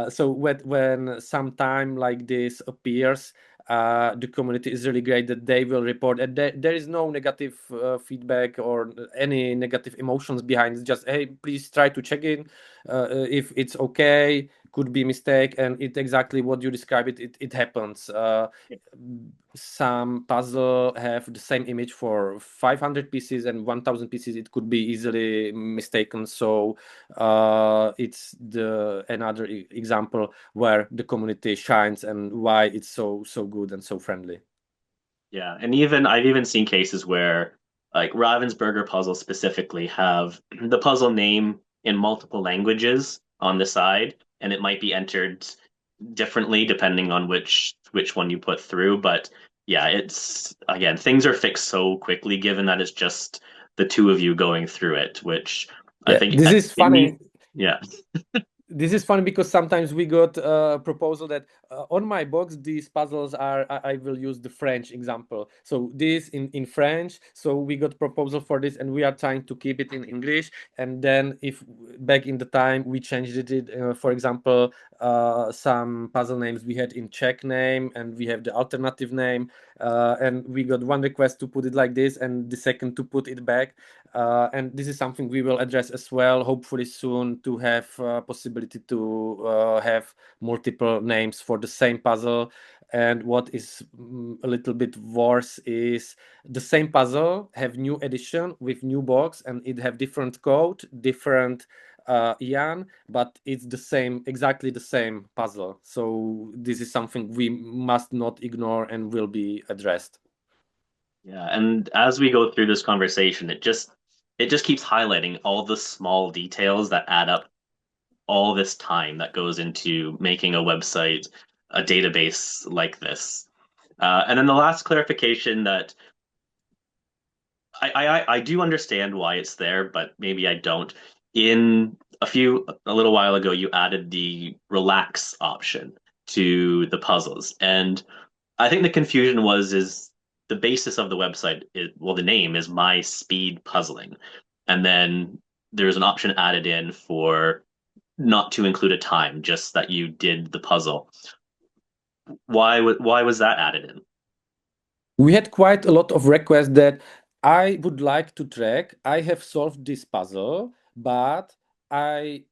So when some time like this appears, the community is really great that they will report, and there is no negative feedback or any negative emotions behind. It's just, hey, please try to check in if it's okay, could be mistake, and it exactly what you describe it happens. Some puzzle have the same image for 500 pieces and 1,000 pieces. It could be easily mistaken. So it's another example where the community shines, and why it's so good and so friendly.
Yeah, and I've even seen cases where like Ravensburger puzzles specifically have the puzzle name in multiple languages on the side, and it might be entered differently depending on which one you put through. But yeah, it's again, things are fixed so quickly given that it's just the two of you going through it, which I think
this is funny.
Yeah.
This is funny because sometimes we got a proposal that on my box these puzzles are, I will use the French example, so this in French. So we got proposal for this, and we are trying to keep it in English. And then if back in the time we changed it, for example, some puzzle names we had in Czech name, and we have the alternative name, and we got one request to put it like this, and the second to put it back. And this is something we will address as well, hopefully soon, to have possibility to have multiple names for the same puzzle. And what is a little bit worse is the same puzzle have new edition with new box, and it have different code, different Jan, but it's the same, exactly the same puzzle. So this is something we must not ignore and will be addressed.
Yeah, and as we go through this conversation, it just keeps highlighting all the small details that add up all this time that goes into making a website, a database like this. And then the last clarification that I do understand why it's there, but maybe I don't. In a little while ago, you added the relax option to the puzzles, and I think the confusion is the basis of the website is, well, the name is MySpeedPuzzling, and then there's an option added in for not to include a time, just that you did the puzzle. Why was that added in?
We had quite a lot of requests that I would like to track. I have solved this puzzle, but and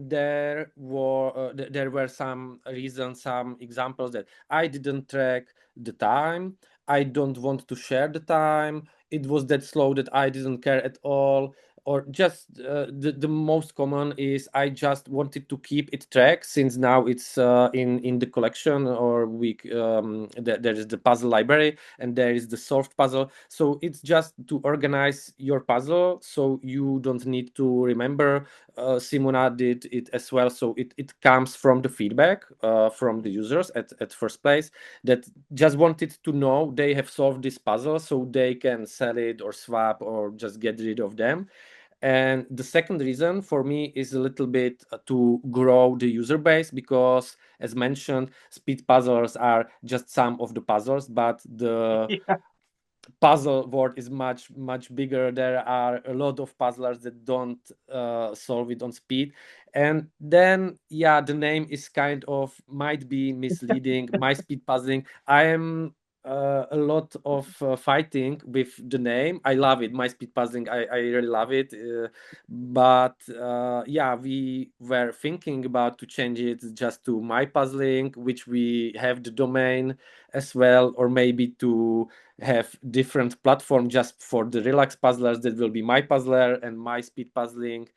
there were some reasons, some examples that I didn't track the time. I don't want to share the time. It was that slow that I didn't care at all. Or just the most common is I just wanted to keep it track, since now it's in the collection, or there is the puzzle library and there is the solved puzzle. So it's just to organize your puzzle, so you don't need to remember. Simona did it as well, so it comes from the feedback from the users at first place, that just wanted to know they have solved this puzzle, so they can sell it or swap or just get rid of them. And the second reason for me is a little bit to grow the user base, because as mentioned, speed puzzles are just some of the puzzles, but the puzzle world is much bigger. There are a lot of puzzlers that don't solve it on speed, and then the name is kind of might be misleading. My speed puzzling, I am a lot of fighting with the name. I love it, my speed puzzling. I really love it, but we were thinking about to change it just to my puzzling, which we have the domain as well, or maybe to have different platform just for the relax puzzlers. That will be my puzzler and my speed puzzling.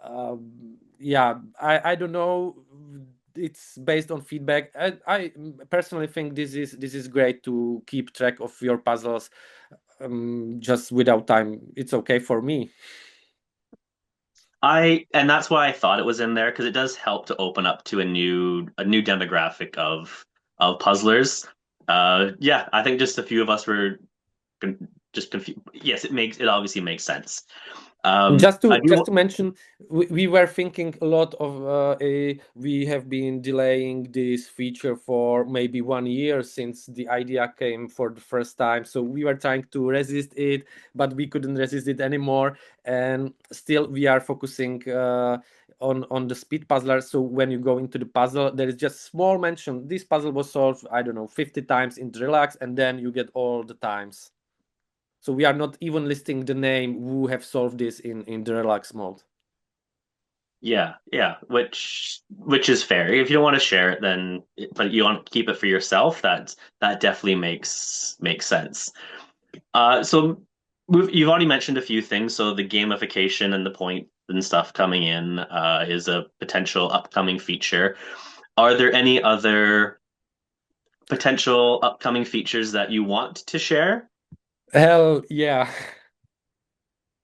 I don't know, it's based on feedback. I personally think this is great to keep track of your puzzles just without time. It's okay for me.
And that's why I thought it was in there, because it does help to open up to a new demographic of puzzlers. I think just a few of us were just confused. Yes, it obviously makes sense.
Just to mention, we were thinking a lot of we have been delaying this feature for maybe 1 year since the idea came for the first time. So we were trying to resist it, but we couldn't resist it anymore. And still we are focusing on the speed puzzler. So when you go into the puzzle, there is just small mention. This puzzle was solved, I don't know, 50 times in the relax, and then you get all the times. So we are not even listing the name who have solved this in the relax mode.
Yeah, which is fair. If you don't want to share it, then but you want to keep it for yourself, that definitely makes sense. So you've already mentioned a few things. So the gamification and the point and stuff coming in is a potential upcoming feature. Are there any other potential upcoming features that you want to share?
Hell yeah.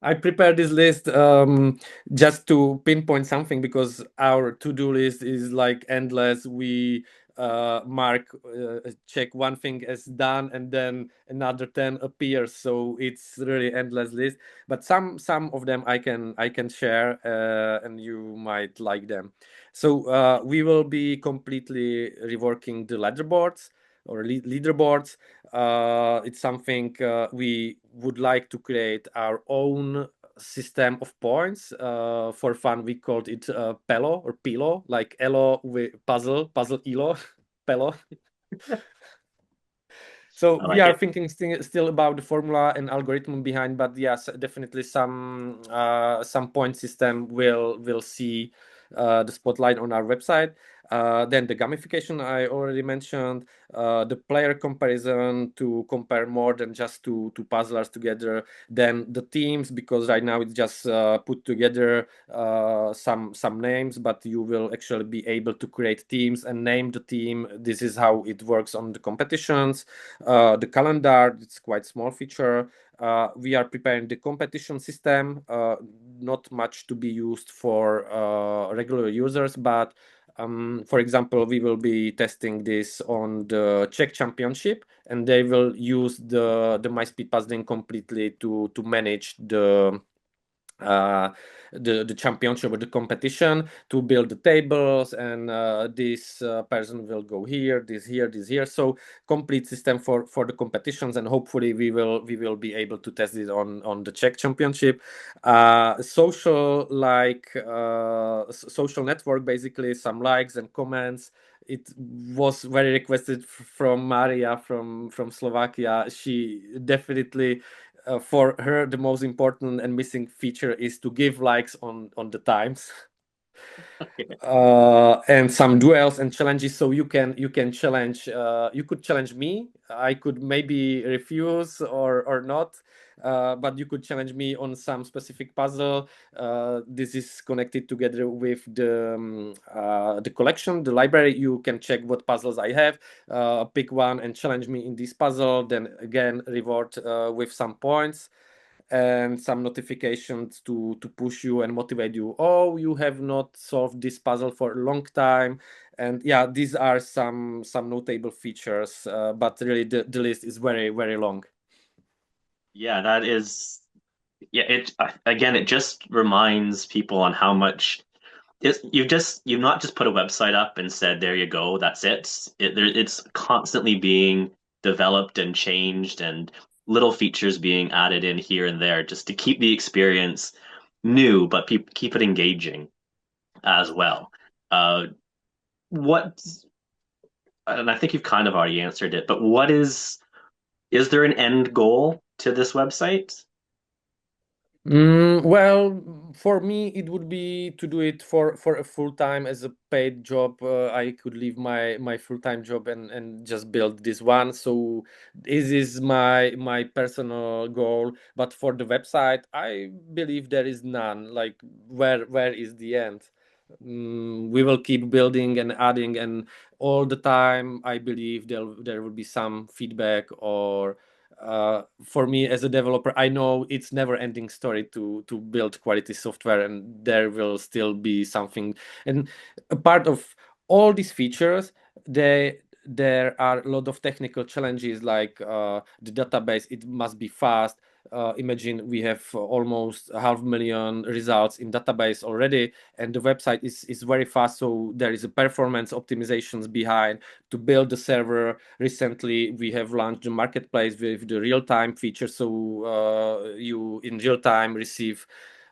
I prepared this list just to pinpoint something, because our to-do list is like endless. We check one thing as done, and then another 10 appears. So it's really endless list. But some of them I can share, and you might like them. So we will be completely reworking the leaderboards or leaderboards. It's something we would like to create our own system of points. For fun, we called it Pelo or Pilo, like Elo with puzzle Elo, Pelo. So
I
we
like
are
it.
thinking still about the formula and algorithm behind, but yes, definitely some point system will see the spotlight on our website. Then the gamification I already mentioned, the player comparison to compare more than just two puzzlers together. Then the teams, because right now it's just put together some names, but you will actually be able to create teams and name the team. This is how it works on the competitions. The calendar, it's quite small feature. We are preparing the competition system, not much to be used for regular users, but for example, we will be testing this on the Czech Championship, and they will use the MySpeedPuzzling completely to manage the championship or the competition, to build the tables, and this person will go here, this here, this here. So complete system for the competitions, and hopefully we will be able to test it on the Czech Championship. Social social network, basically some likes and comments. It was very requested from Maria from Slovakia. She definitely, for her, the most important and missing feature is to give likes on the times. And some duels and challenges, so you can challenge, you could challenge me, I could maybe refuse or not, but you could challenge me on some specific puzzle. This is connected together with the collection, the library. You can check what puzzles I have, pick one and challenge me in this puzzle, then again reward with some points and some notifications to push you and motivate you. Oh, you have not solved this puzzle for a long time. And yeah, these are some notable features, but really the list is very, very long.
Yeah, that is. Yeah, again, it just reminds people on how much you've not just put a website up and said there you go, that's it. It's constantly being developed and changed, and little features being added in here and there just to keep the experience new, but keep it engaging as well. What and I think you've kind of already answered it, but is there an end goal to this website?
Well, for me, it would be to do it for a full time as a paid job. I could leave my full time job and just build this one. So this is my personal goal. But for the website, I believe there is none. Like where is the end? We will keep building and adding, and all the time, I believe there will be some feedback or. For me as a developer, I know it's never-ending story to build quality software, and there will still be something. And a part of all these features, there are a lot of technical challenges, like the database. It must be fast. Imagine we have almost 500,000 results in database already, and the website is very fast. So there is a performance optimizations behind to build the server. Recently, we have launched the marketplace with the real-time feature, so you in real time receive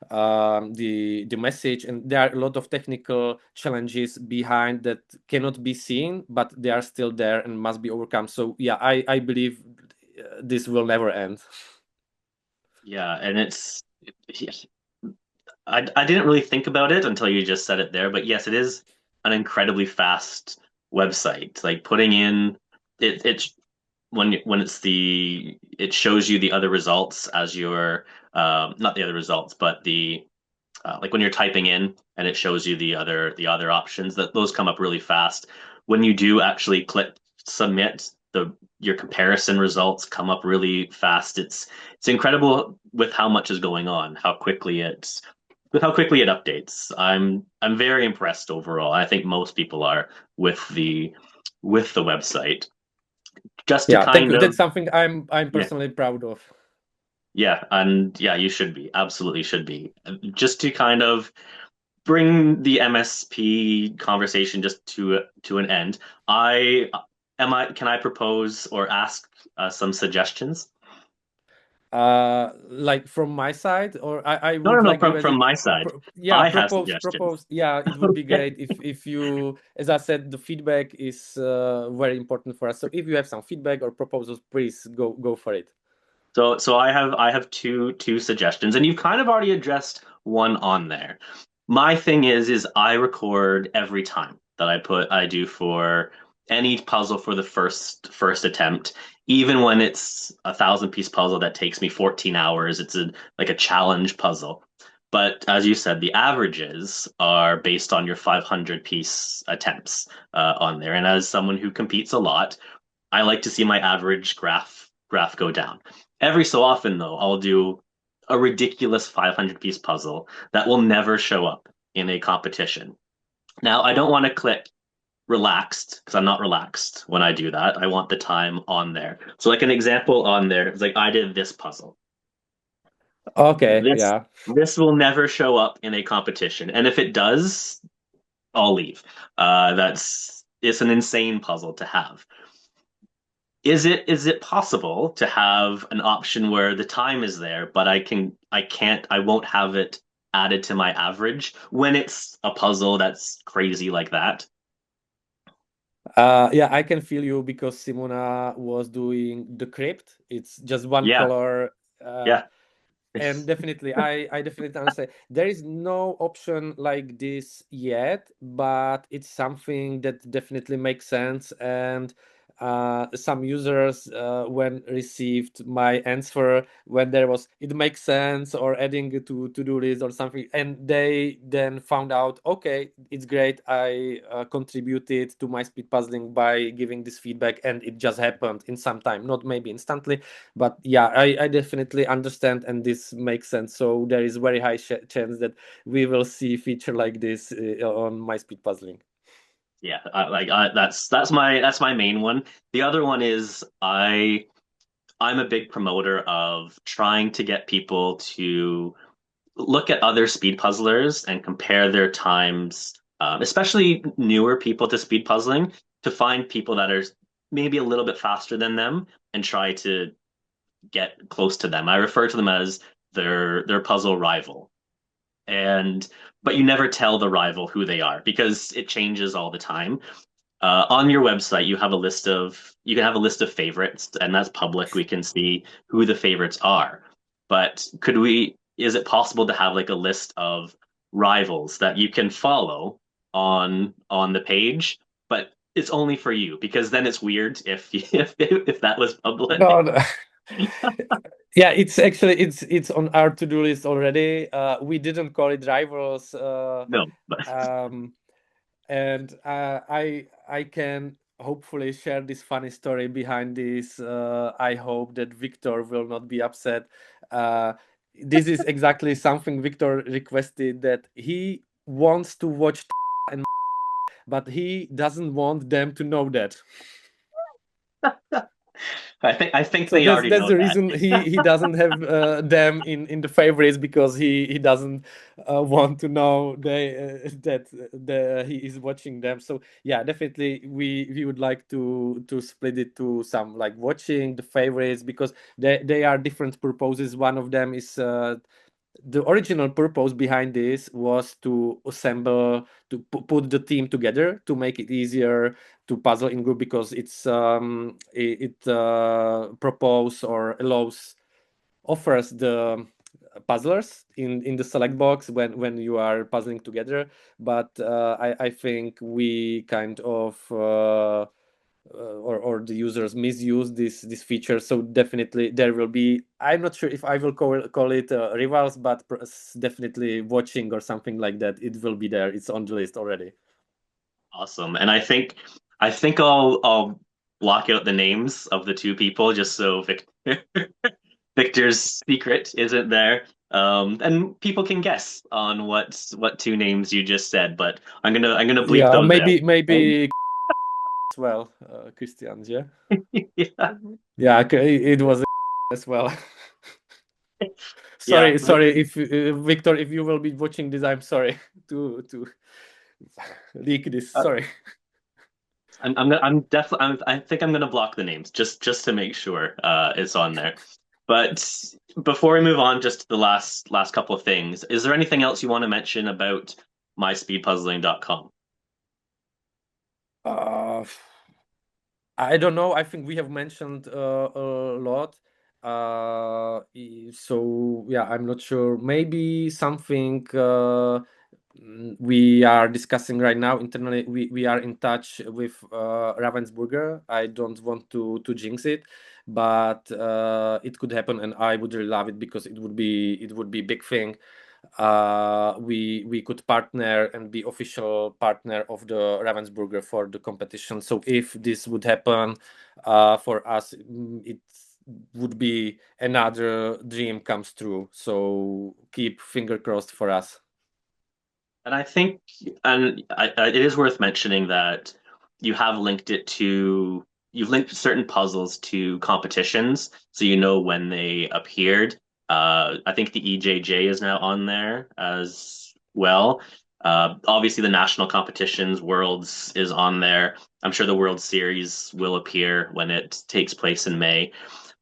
the message, and there are a lot of technical challenges behind that cannot be seen, but they are still there and must be overcome. So yeah, I believe this will never end.
Yeah, and yes, I didn't really think about it until you just said it there, but yes, it is an incredibly fast website. Like putting in it's when it shows you the other results as your not the other results, but the like when you're typing in and it shows you the other options, that those come up really fast. When you do actually click submit, your comparison results come up really fast. It's incredible with how much is going on, how quickly it updates. I'm very impressed overall. I think most people are with the website. Just to
Yeah, thank
kind
you. That's
of
something I'm
Yeah.
personally proud of.
Yeah, and yeah, you should be. Absolutely should be. Just to kind of bring the MSP conversation just to an end. Can I propose or ask some suggestions?
Like from my side, or I
No, no,
would
no,
like you
from
as a
my side.
yeah,
I have suggestions.
propose. Yeah, it would be
Okay.
great if you, as I said, the feedback is very important for us. So if you have some feedback or proposals, please go for it.
So I have two suggestions, and you've kind of already addressed one on there. My thing is I record every time. that I do for any puzzle for the first attempt, even when it's a 1,000-piece puzzle that takes me 14 hours. It's like a challenge puzzle. But as you said, the averages are based on your 500-piece attempts on there. And as someone who competes a lot, I like to see my average graph go down. Every so often, though, I'll do a ridiculous 500-piece puzzle that will never show up in a competition. Now, I don't want to click relaxed because I'm not relaxed when I do that. I want the time on there. So, like an example on there, it's like I did this puzzle.
Okay,
This
yeah.
this will never show up in a competition, and if it does, I'll leave. It's an insane puzzle to have. Is it possible to have an option where the time is there, but I won't have it added to my average when it's a puzzle that's crazy like that?
Yeah, I can feel you because Simona was doing the crypt. It's just one
Yeah,
color.
yeah.
And definitely, I definitely understand. There is no option like this yet, but it's something that definitely makes sense. And some users, when received my answer, when there was it makes sense or adding it to do list or something, and they then found out, okay, it's great. I contributed to my speed puzzling by giving this feedback, and it just happened in some time, not maybe instantly, but yeah, I definitely understand, and this makes sense. So there is very high chance that we will see feature like this on my speed puzzling.
Yeah, that's my main one. The other one is I'm a big promoter of trying to get people to look at other speed puzzlers and compare their times, especially newer people to speed puzzling, to find people that are maybe a little bit faster than them and try to get close to them. I refer to them as their puzzle rival. And but you never tell the rival who they are because it changes all the time. On your website, you can have a list of favorites, and that's public. We can see who the favorites are. But is it possible to have like a list of rivals that you can follow on the page, but it's only for you because then it's weird if that was public.
No. Yeah, it's actually it's on our to-do list already. We didn't call it rivals.
No, but
And I can hopefully share this funny story behind this. I hope that Victor will not be upset. This is exactly something Victor requested, that he wants to watch and but he doesn't want them to know that.
I think
So
they already
that's
know
the
that.
reason he doesn't have them in the favorites, because he doesn't want to know that he is watching them. So yeah, definitely we would like to split it to some like watching the favorites, because they are different purposes. One of them is the original purpose behind this was to assemble, to put the team together, to make it easier to puzzle in group, because it propose or offers the puzzlers in the select box when you are puzzling together. But I think we kind of or the users misuse this feature. So definitely there will be, I'm not sure if I will call it rivals, but definitely watching or something like that. It will be there. It's on the list already.
Awesome. And I think I'll block out the names of the two people just so Victor's secret isn't there. And people can guess on what two names you just said, but I'm gonna bleep
Yeah,
those
maybe as well, Christians. Yeah,
out.
yeah, it was as well.
Yeah.
Sorry if Victor, if you will be watching this, I'm sorry to leak this. Sorry.
I'm definitely I think I'm gonna block the names just to make sure it's on there. But before we move on, just the last couple of things, is there anything else you want to mention about myspeedpuzzling.com?
I don't know. I think we have mentioned a lot. So yeah, I'm not sure. Maybe something we are discussing right now internally. We are in touch with Ravensburger. I don't want to jinx it, but it could happen, and I would really love it because it would be big thing. We could partner and be official partner of the Ravensburger for the competition. So if this would happen for us, it would be another dream comes true. So keep finger crossed for us.
And I think, it is worth mentioning that you have you've linked certain puzzles to competitions, so you know when they appeared. I think the EJJ is now on there as well. Obviously, the national competitions, Worlds is on there. I'm sure the World Series will appear when it takes place in May.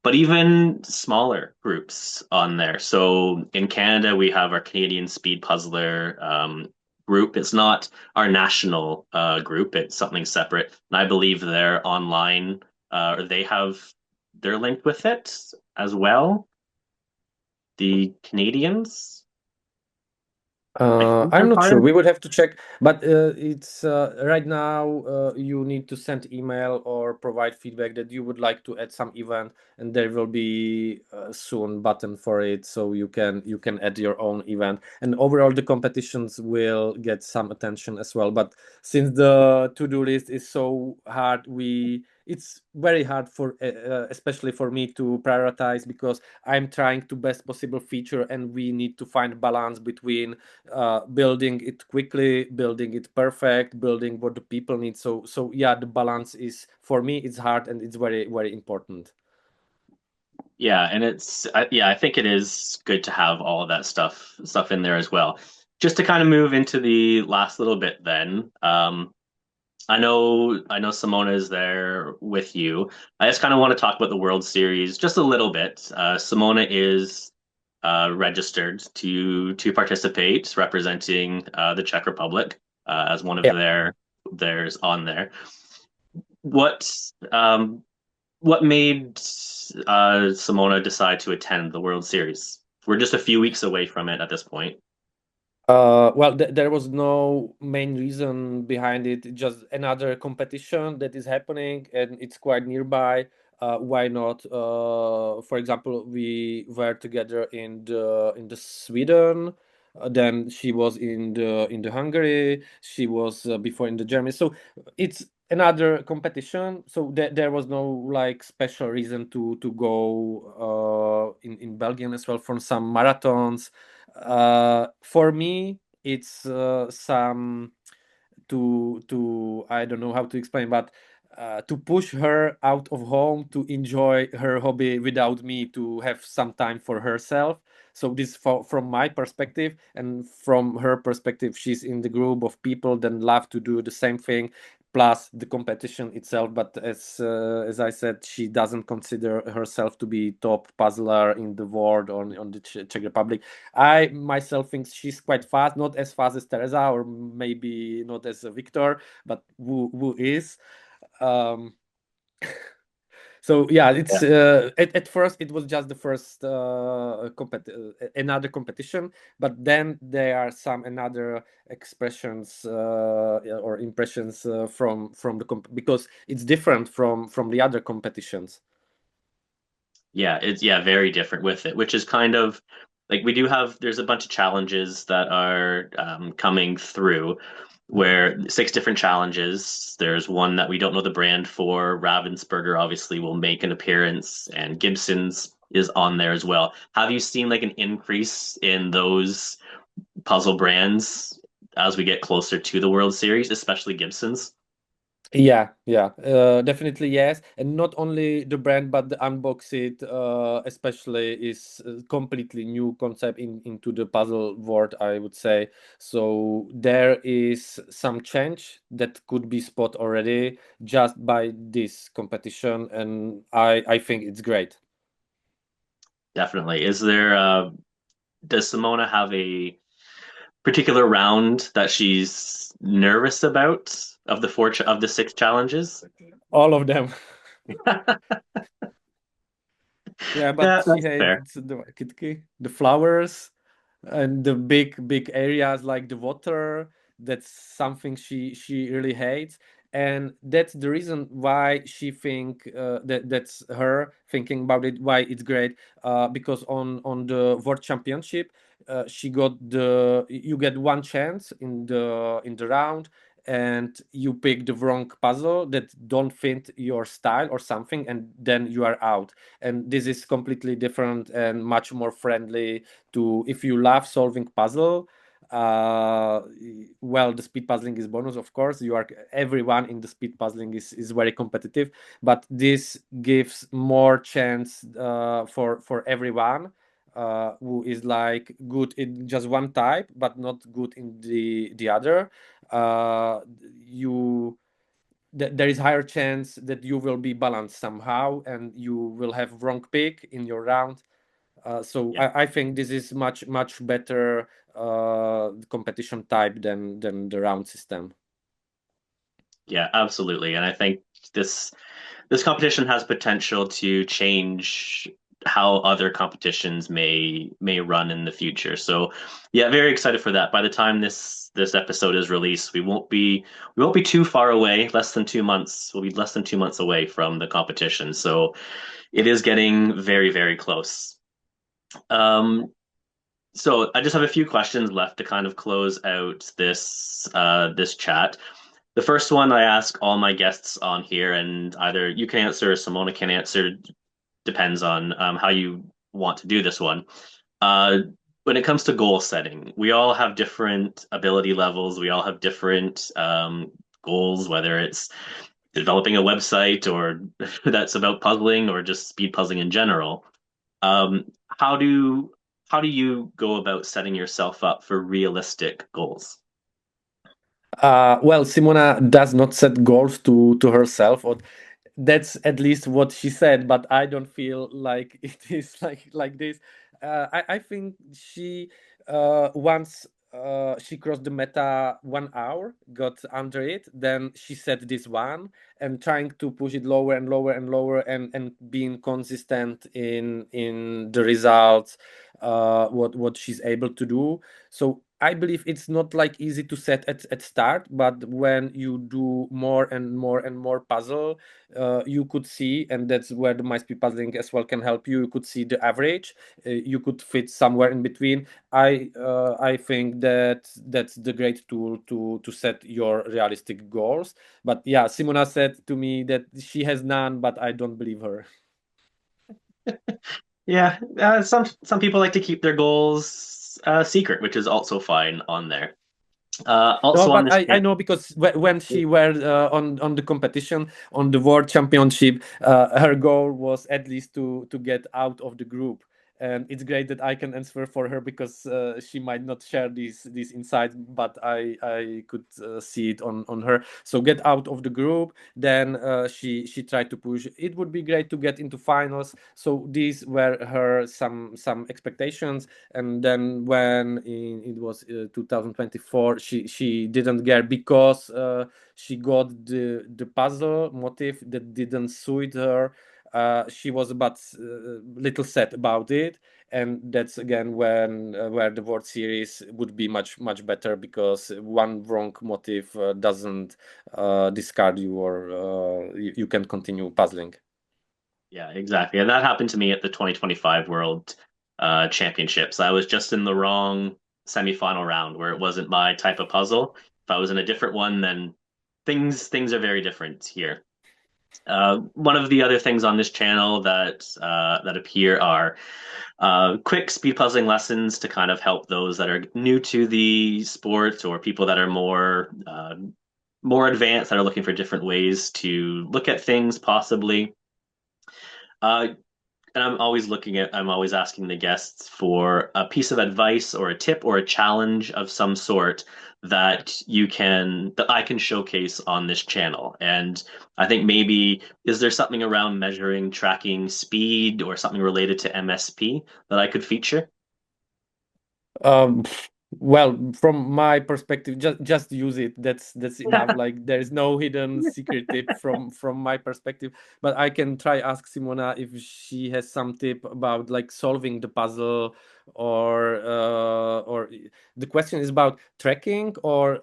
But even smaller groups on there. So in Canada, we have our Canadian Speed Puzzler group. It's not our national group, it's something separate. And I believe they're online, or they're linked with it as well. The Canadians, I think
I'm
they're
not
part
sure.
of.
We would have to check, but it's right now. You need to send email or provide feedback that you would like to add some event, and there will be soon button for it, so you can add your own event. And overall, the competitions will get some attention as well. But since the to-do list is so hard, it's very hard for especially for me to prioritize because I'm trying to best possible feature, and we need to find balance between building it quickly, building it perfect, building what the people need. So yeah, the balance is, for me, it's hard, and it's very, very important.
Yeah, and I think it is good to have all of that stuff in there as well. Just to kind of move into the last little bit then. I know Simona is there with you. I just kind of want to talk about the World Series just a little bit. Simona is registered to participate, representing the Czech Republic as one of
Yeah.
theirs on there. What what made Simona decide to attend the World Series? We're just a few weeks away from it at this point.
Well, there was no main reason behind it. Just another competition that is happening, and it's quite nearby. Why not? For example, we were together in the Sweden. Then she was in the Hungary. She was before in the Germany. So it's another competition. So there was no like special reason to go in Belgium as well for some marathons. For me, it's some to I don't know how to explain, but to push her out of home to enjoy her hobby without me, to have some time for herself. So this from my perspective, and from her perspective, she's in the group of people that love to do the same thing, plus the competition itself. But as I said, she doesn't consider herself to be top puzzler in the world or on the Czech Republic. I myself think she's quite fast, not as fast as Teresa, or maybe not as Victor, but who is. Um, so yeah, it's at first it was just the first another competition, but then there are some another expressions or impressions from the because it's different from the other competitions.
Yeah, it's very different with it, which is kind of like there's a bunch of challenges that are coming through where 6 different challenges. There's one that we don't know the brand for. Ravensburger obviously will make an appearance, and Gibson's is on there as well. Have you seen like an increase in those puzzle brands as we get closer to the World Series, especially Gibson's?
Yeah, definitely yes. And not only the brand, but the unbox it, especially is a completely new concept into the puzzle world, I would say. So there is some change that could be spot already just by this competition, and I think it's great.
Definitely. Does Simona have a particular round that she's nervous about of of the 6 challenges?
All of them. Yeah, but
Yeah,
she
that's fair.
hates the flowers. and the big areas like the water, that's something she really hates, and that's the reason why she think that's her thinking about it, why it's great, because on the world championship, she got you get one chance in the round, and you pick the wrong puzzle that don't fit your style or something, and then you are out. And this is completely different and much more friendly to, if you love solving puzzle. Well, the speed puzzling is bonus, of course. Everyone in the speed puzzling is very competitive, but this gives more chance for everyone who is like good in just one type but not good in the other. You There is higher chance that you will be balanced somehow and you will have wrong pick in your round. So
Yeah.
I think this is much better competition type than the round system.
Yeah, absolutely. And I think this competition has potential to change how other competitions may run in the future. So yeah, very excited for that. By the time this episode is released, we won't be too far away, less than 2 months. We'll be less than 2 months away from the competition. So it is getting very, very close. So I just have a few questions left to kind of close out this chat. The first one I ask all my guests on here, and either you can answer or Simona can answer, depends on how you want to do this one. When it comes to goal setting, we all have different ability levels. We all have different goals, whether it's developing a website or that's about puzzling or just speed puzzling in general. Um, how do you go about setting yourself up for realistic goals?
Well, Simona does not set goals to herself, or that's at least what she said. But I don't feel like it is like this. I think she once she crossed the meta 1 hour, got under it, then she set this one and trying to push it lower and lower and lower, and being consistent in the results, what she's able to do. So I believe it's not like easy to set at start, but when you do more and more and more puzzle, you could see, and that's where the MySpeedPuzzling as well can help you. You could see the average. You could fit somewhere in between. I think that that's the great tool to set your realistic goals. But yeah, Simona said to me that she has none, but I don't believe her.
Yeah, some people like to keep their goals secret, which is also fine on there.
No,
Also on
but
this
I know, because when she were on the competition, on the world championship, her goal was at least to get out of the group. And it's great that I can answer for her, because she might not share these insights, but I could see it on her. So get out of the group. Then she tried to push. It would be great to get into finals. So these were her some expectations. And then when it was 2024, she didn't get, because she got the puzzle motif that didn't suit her. She was about little sad about it, and that's again when where the World Series would be much better, because one wrong motif doesn't discard you, or you can continue puzzling.
Yeah, exactly. And that happened to me at the 2025 World Championships. I was just in the wrong semifinal round where it wasn't my type of puzzle. If I was in a different one, then things are very different here. One of the other things on this channel that appear are quick speed puzzling lessons to kind of help those that are new to the sport, or people that are more advanced, that are looking for different ways to look at things possibly. And I'm always asking the guests for a piece of advice or a tip or a challenge of some sort that I can showcase on this channel. And I think maybe, is there something around measuring, tracking speed, or something related to MSP that I could feature?
Um, well, from my perspective, just use it. That's enough. Like, there is no hidden secret tip from my perspective. But I can try ask Simona if she has some tip about like solving the puzzle or the question is about tracking or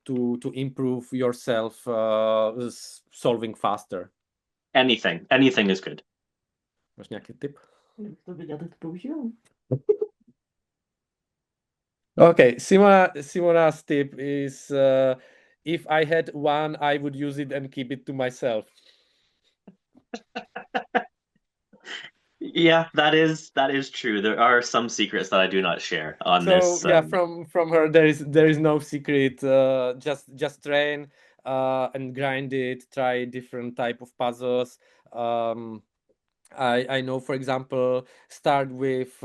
to improve yourself solving faster.
Anything is good.
Máš nějaký tip?
Jak to vidět, jak to používám.
Okay, Simona's tip is if I had one, I would use it and keep it to myself.
Yeah, that is true. There are some secrets that I do not share on
So
this.
yeah, from her there is no secret. Just train and grind it. Try different type of puzzles. I know, for example, start with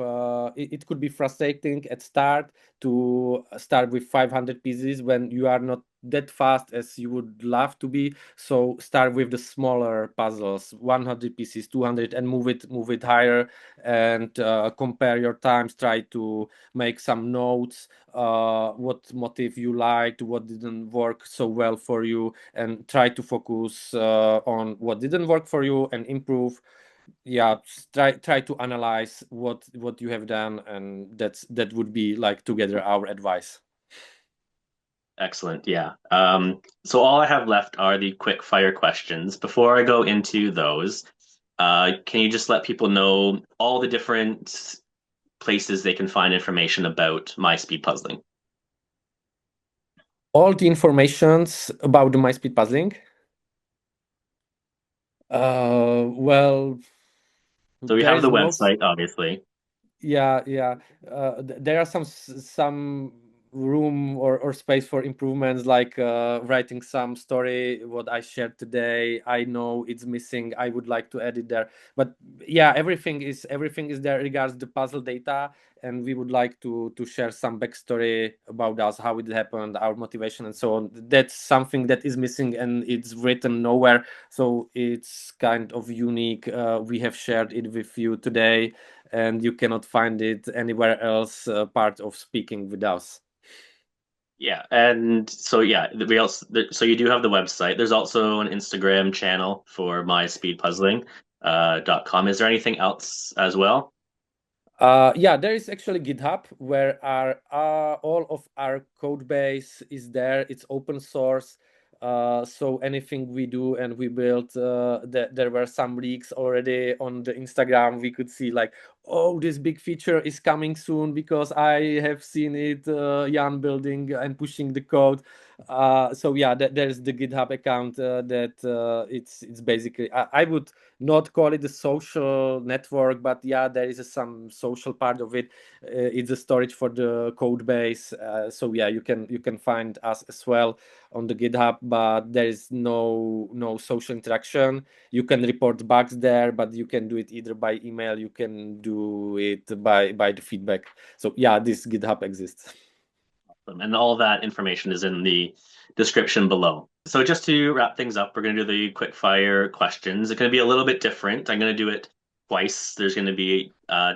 it could be frustrating at start to start with 500 pieces when you are not that fast as you would love to be. So start with the smaller puzzles, 100 pieces, 200, and move it higher, and compare your times. Try to make some notes, what motive you liked, what didn't work so well for you, and try to focus on what didn't work for you and improve. Yeah, try to analyze what you have done, and that would be like together our advice.
Excellent. Yeah. So all I have left are the quick fire questions. Before I go into those, can you just let people know all the different places they can find information about MySpeedPuzzling?
All the informations about the MySpeedPuzzling. Well,
So we have
there's
the
no
website, obviously.
yeah there are some room or space for improvements, like writing some story what I shared today. I know it's missing, I would like to add it there, but yeah, everything is there regards the puzzle data, and we would like to share some backstory about us, how it happened, our motivation, and so on. That's something that is missing, and it's written nowhere, so it's kind of unique. We have shared it with you today, and you cannot find it anywhere else, part of speaking with us.
Yeah, and so yeah, so you do have the website. There's also an Instagram channel for MySpeedPuzzling.com. Is there anything else as well?
Yeah, there is actually GitHub where all of our code base is there. It's open source. So anything we do and we build, there were some leaks already on the Instagram. We could see like, oh, this big feature is coming soon because I have seen it, Jan building and pushing the code. So yeah, there's the GitHub account that it's basically, I would not call it a social network, but yeah, there is some social part of it. It's a storage for the code base. So yeah, you can find us as well on the GitHub, but there is no social interaction. You can report bugs there, but you can do it either by email, you can do it by the feedback. So yeah, this GitHub exists.
And all that information is in the description below. So just to wrap things up, we're going to do the quick fire questions. It's going to be a little bit different. I'm going to do it twice. There's going to be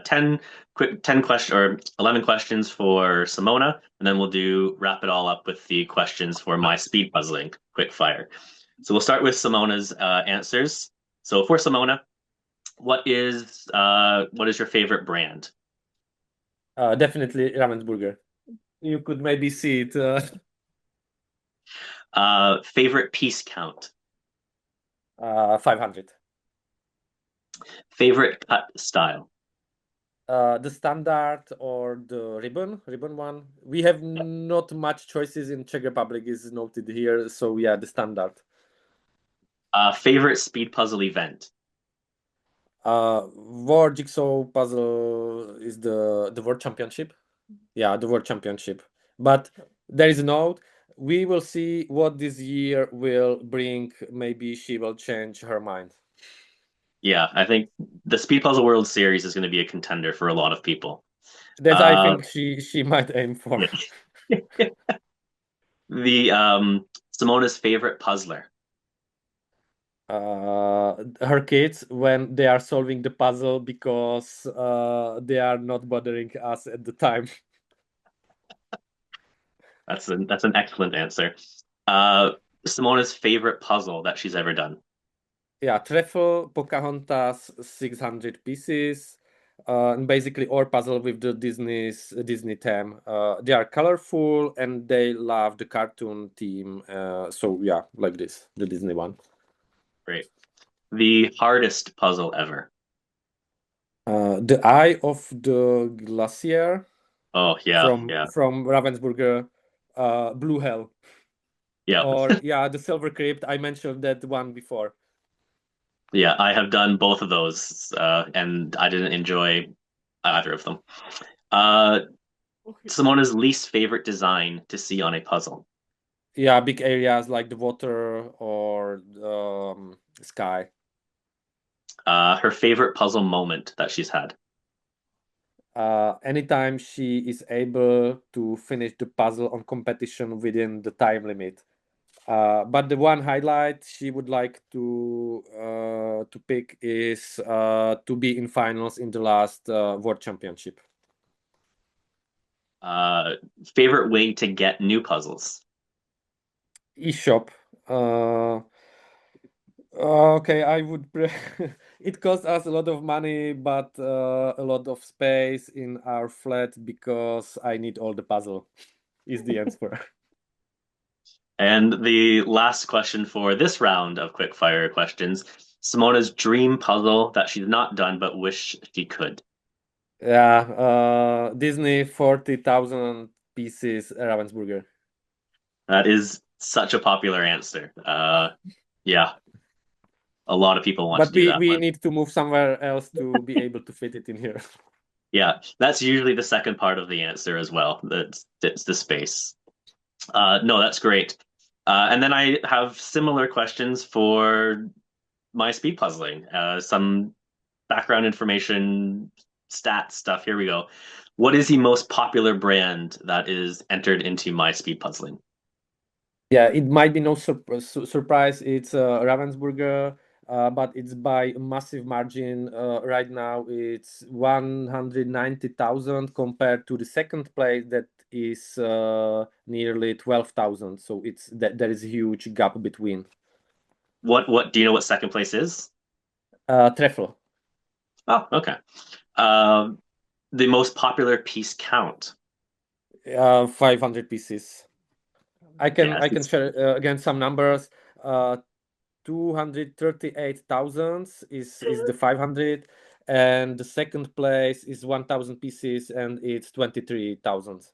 10 questions or 11 questions for Simona, and then we'll wrap it all up with the questions for MySpeedPuzzling quick fire. So we'll start with Simona's answers. So for Simona, what is your favorite brand?
Definitely Ravensburger. You could maybe see it.
Favorite piece count?
500.
Favorite cut style?
The standard or the ribbon one. We have not much choices in Czech Republic, is noted here. So yeah, the standard.
Favorite speed puzzle event?
World Jigsaw Puzzle is the World Championship. Yeah, the World Championship. But there is a note. We will see what this year will bring. Maybe she will change her mind.
Yeah, I think the Speed Puzzle World Series is going to be a contender for a lot of people.
That I think she might aim for.
Yeah. The Simona's favorite puzzler?
Her kids when they are solving the puzzle because they are not bothering us at the time.
That's an excellent answer. Simona's favorite puzzle that she's ever done?
Yeah, Treffle, Pocahontas, 600 pieces. and basically all puzzle with the Disney theme. They are colorful and they love the cartoon theme. So yeah, like this, the Disney one.
Great. The hardest puzzle ever.
The Eye of the Glacier
Oh yeah, yeah,
from Ravensburger, Blue Hell,
yeah,
or yeah, the Silver Crypt. I mentioned that one before.
yeah. I have done both of those, and I didn't enjoy either of them. Simona's least favorite design to see on a puzzle.
Yeah, big areas like the water or sky.
Her favorite puzzle moment that she's had.
Anytime she is able to finish the puzzle on competition within the time limit. But the one highlight she would like to pick is to be in finals in the last World Championship.
Favorite way to get new puzzles.
eShop. Okay, I would. It costs us a lot of money, but a lot of space in our flat because I need all the puzzle. Is the answer.
And the last question for this round of quickfire questions: Simona's dream puzzle that she's not done but wish she could.
Yeah, Disney 40,000 pieces Ravensburger.
That is such a popular answer. Yeah, a lot of people want
But
to do that
we
one.
need to move somewhere else to be able to fit it in here.
Yeah, that's usually the second part of the answer as well. That's the space. No, that's great. And then I have similar questions for my speed puzzling. Some background information, stats stuff. Here we go. What is the most popular brand that is entered into my speed puzzling?
Yeah, it might be no surprise. It's Ravensburger, but it's by a massive margin. Right now, it's 190,000 compared to the second place that is nearly 12,000. So it's that there is a huge gap between.
What do you know what second place is?
Treffel.
Oh, okay. The most popular piece count.
500 pieces. I can
Yes,
share again some numbers. 238,000 is the 500, and the second place is 1,000 pieces, and it's 23,000.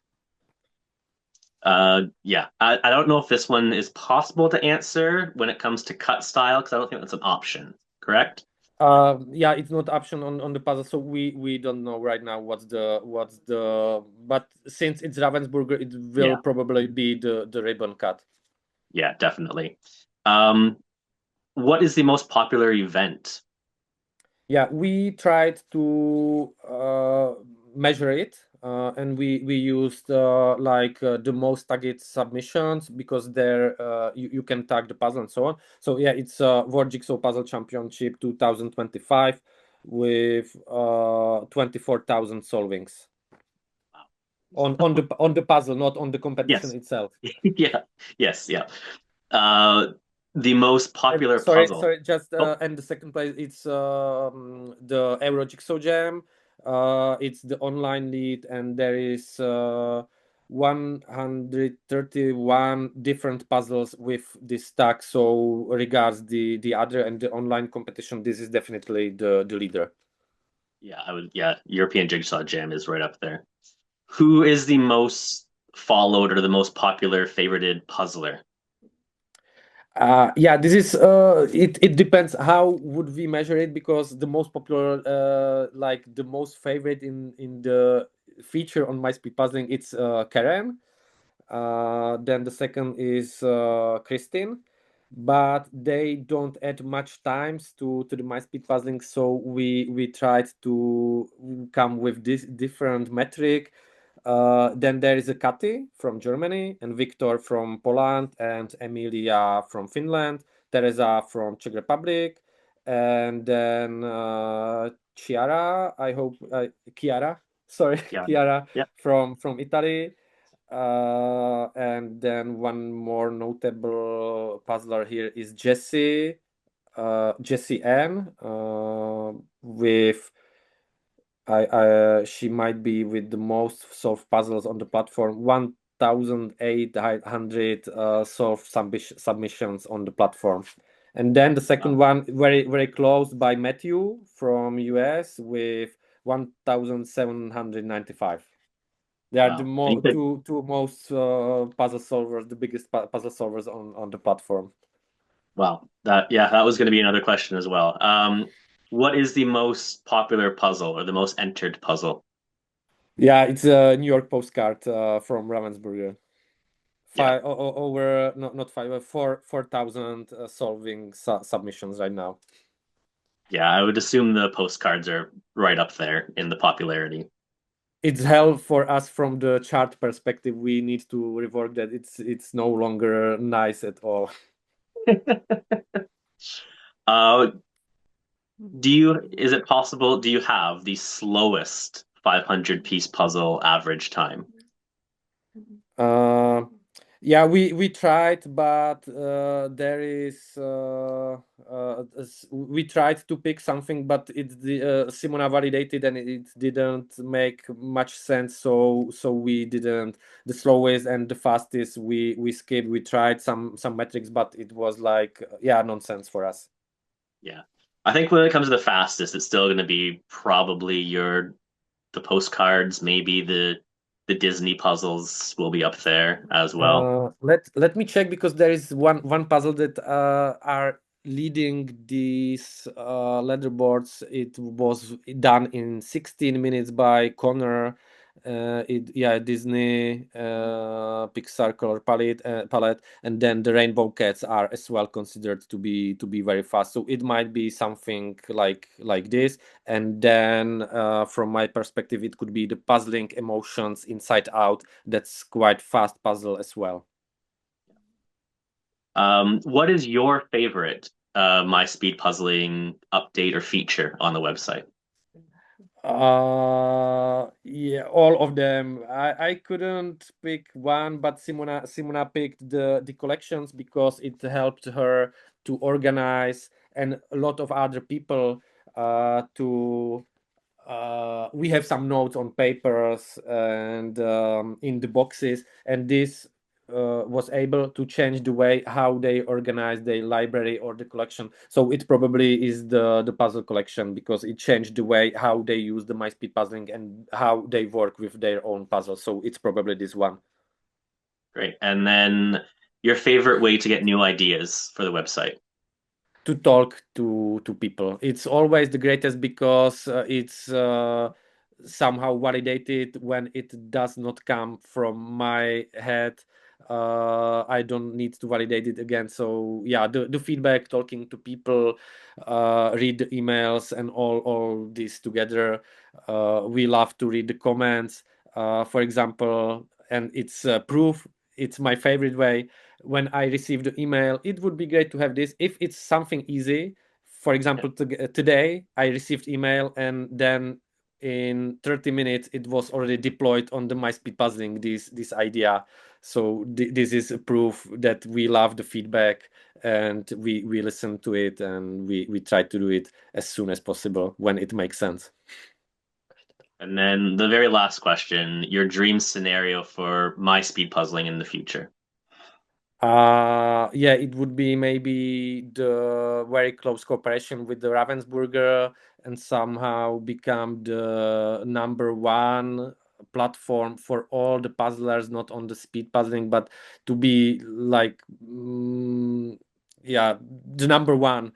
Yeah. I don't know if this one is possible to answer when it comes to cut style, because I don't think that's an option, correct?
Yeah, it's not option on the puzzle, so we don't know right now what's the but since it's Ravensburger, it will probably be the ribbon cut.
Yeah, definitely. What is the most popular event?
Yeah, we tried to measure it, and we used like the most tagged submissions because there you can tag the puzzle and so on. So yeah, it's World Jigsaw Puzzle Championship 2025 with 24,000 solvings on the puzzle, not on the competition itself.
Yeah. Yes. Yeah. The most popular
Sorry,
puzzle.
just and the second place, it's the Euro Jigsaw Jam. It's the online lead, and there is 131 different puzzles with this stack. So regards the other and the online competition, this is definitely the leader.
Yeah, yeah, European Jigsaw Jam is right up there. Who is the most followed or the most popular favorited puzzler?
Yeah, this is it depends how would we measure it, because the most popular like the most favorite in the feature on MySpeedPuzzling, it's Karen. Then the second is Christine, but they don't add much times to the MySpeedPuzzling, so we tried to come with this different metric. Then there is a Kati from Germany, and Victor from Poland, and Emilia from Finland, Teresa from Czech Republic, and then Chiara, I hope Chiara, sorry,
Yeah.
Chiara
Yeah.
from Italy, and then one more notable puzzler here is Jessie Ann with She might be with the most solved puzzles on the platform. 1,800 solved submissions on the platform. And then the second one, very, very close by Matthew from US with 1,795. They are the two most puzzle solvers, the biggest puzzle solvers on the platform.
Wow. That was going to be another question as well. What is the most popular puzzle or the most entered puzzle?
Yeah, it's a New York postcard from Ravensburger.
Yeah.
Over not 4,000 solving submissions right now.
Yeah, I would assume the postcards are right up there in the popularity.
It's hell for us from the chart perspective. We need to rework that. It's no longer nice at all.
Is it possible, do you have the slowest 500-piece puzzle average time?
Yeah, we tried, but there is we tried to pick something, but Simona validated and it didn't make much sense. So we didn't. The slowest and the fastest we skipped. We tried some metrics, but it was like nonsense for us.
Yeah, I think when it comes to the fastest, it's still going to be probably the postcards, maybe the Disney puzzles will be up there as well.
Let me check, because there is one puzzle that are leading these leaderboards. It was done in 16 minutes by Connor. Disney Pixar color palette, and then the Rainbow Cats are as well considered to be very fast. So it might be something like this. And then from my perspective, it could be the Puzzling Emotions Inside Out. That's quite fast puzzle as well.
What is your favorite MySpeedPuzzling update or feature on the website?
All of them. I couldn't pick one, but Simona picked the collections because it helped her to organize, and a lot of other people to we have some notes on papers and in the boxes, and this was able to change the way how they organize their library or the collection. So it probably is the puzzle collection, because it changed the way how they use the MySpeedPuzzling and how they work with their own puzzles. So it's probably this one.
Great. And then your favorite way to get new ideas for the website?
To talk to people. It's always the greatest, because it's somehow validated when it does not come from my head. I don't need to validate it again. So yeah, the feedback, talking to people, read the emails and all this together. We love to read the comments, for example, and it's proof. It's my favorite way. When I receive the email, it would be great to have this. If it's something easy, for example, today I received email, and then in 30 minutes it was already deployed on the MySpeedPuzzling, this idea. So this is a proof that we love the feedback, and we listen to it, and we try to do it as soon as possible when it makes sense.
And then the very last question, your dream scenario for MySpeedPuzzling in the future?
It would be maybe the very close cooperation with the Ravensburger, and somehow become the #1 platform for all the puzzlers, not on the speed puzzling, but to be like the #1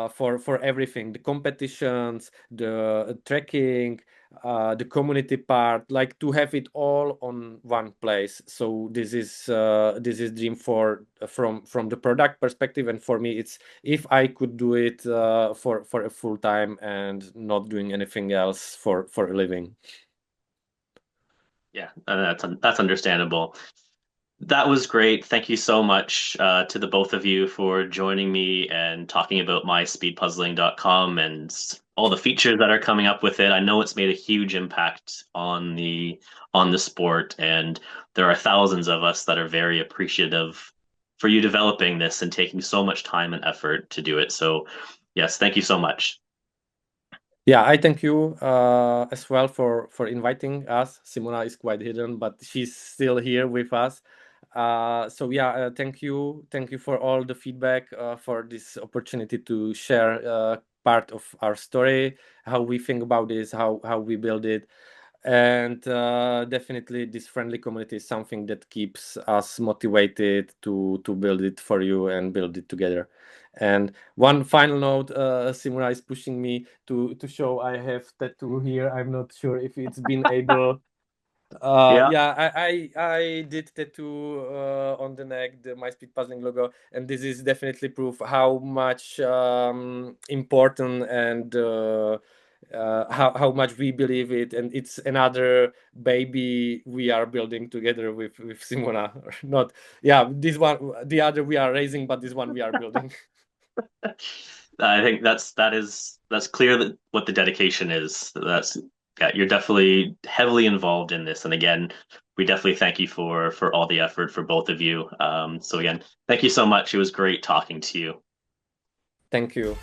for everything, the competitions, the tracking, the community part, like to have it all on one place. So this is dream from the product perspective, and for me it's, if I could do it for a full time and not doing anything else for a living.
Yeah, that's understandable. That was great. Thank you so much to the both of you for joining me and talking about myspeedpuzzling.com and all the features that are coming up with it. I know it's made a huge impact on the sport, and there are thousands of us that are very appreciative for you developing this and taking so much time and effort to do it. So, yes, thank you so much.
Yeah, I thank you as well for inviting us. Simona is quite hidden, but she's still here with us. So yeah, thank you for all the feedback, for this opportunity to share part of our story, how we think about this, how we build it. And definitely this friendly community is something that keeps us motivated to build it for you and build it together. And one final note, Simona is pushing me to show I have tattoo here. I'm not sure if it's been able.
Yeah.
Yeah, I did tattoo on the neck the MySpeedPuzzling logo, and this is definitely proof how much important and how much we believe it, and it's another baby we are building together with Simona. Not, yeah, this one, the other we are raising, but this one we are building.
I think that's clear that what the dedication is. That's yeah, you're definitely heavily involved in this. And again, we definitely thank you for all the effort for both of you. So again, thank you so much. It was great talking to you.
Thank you.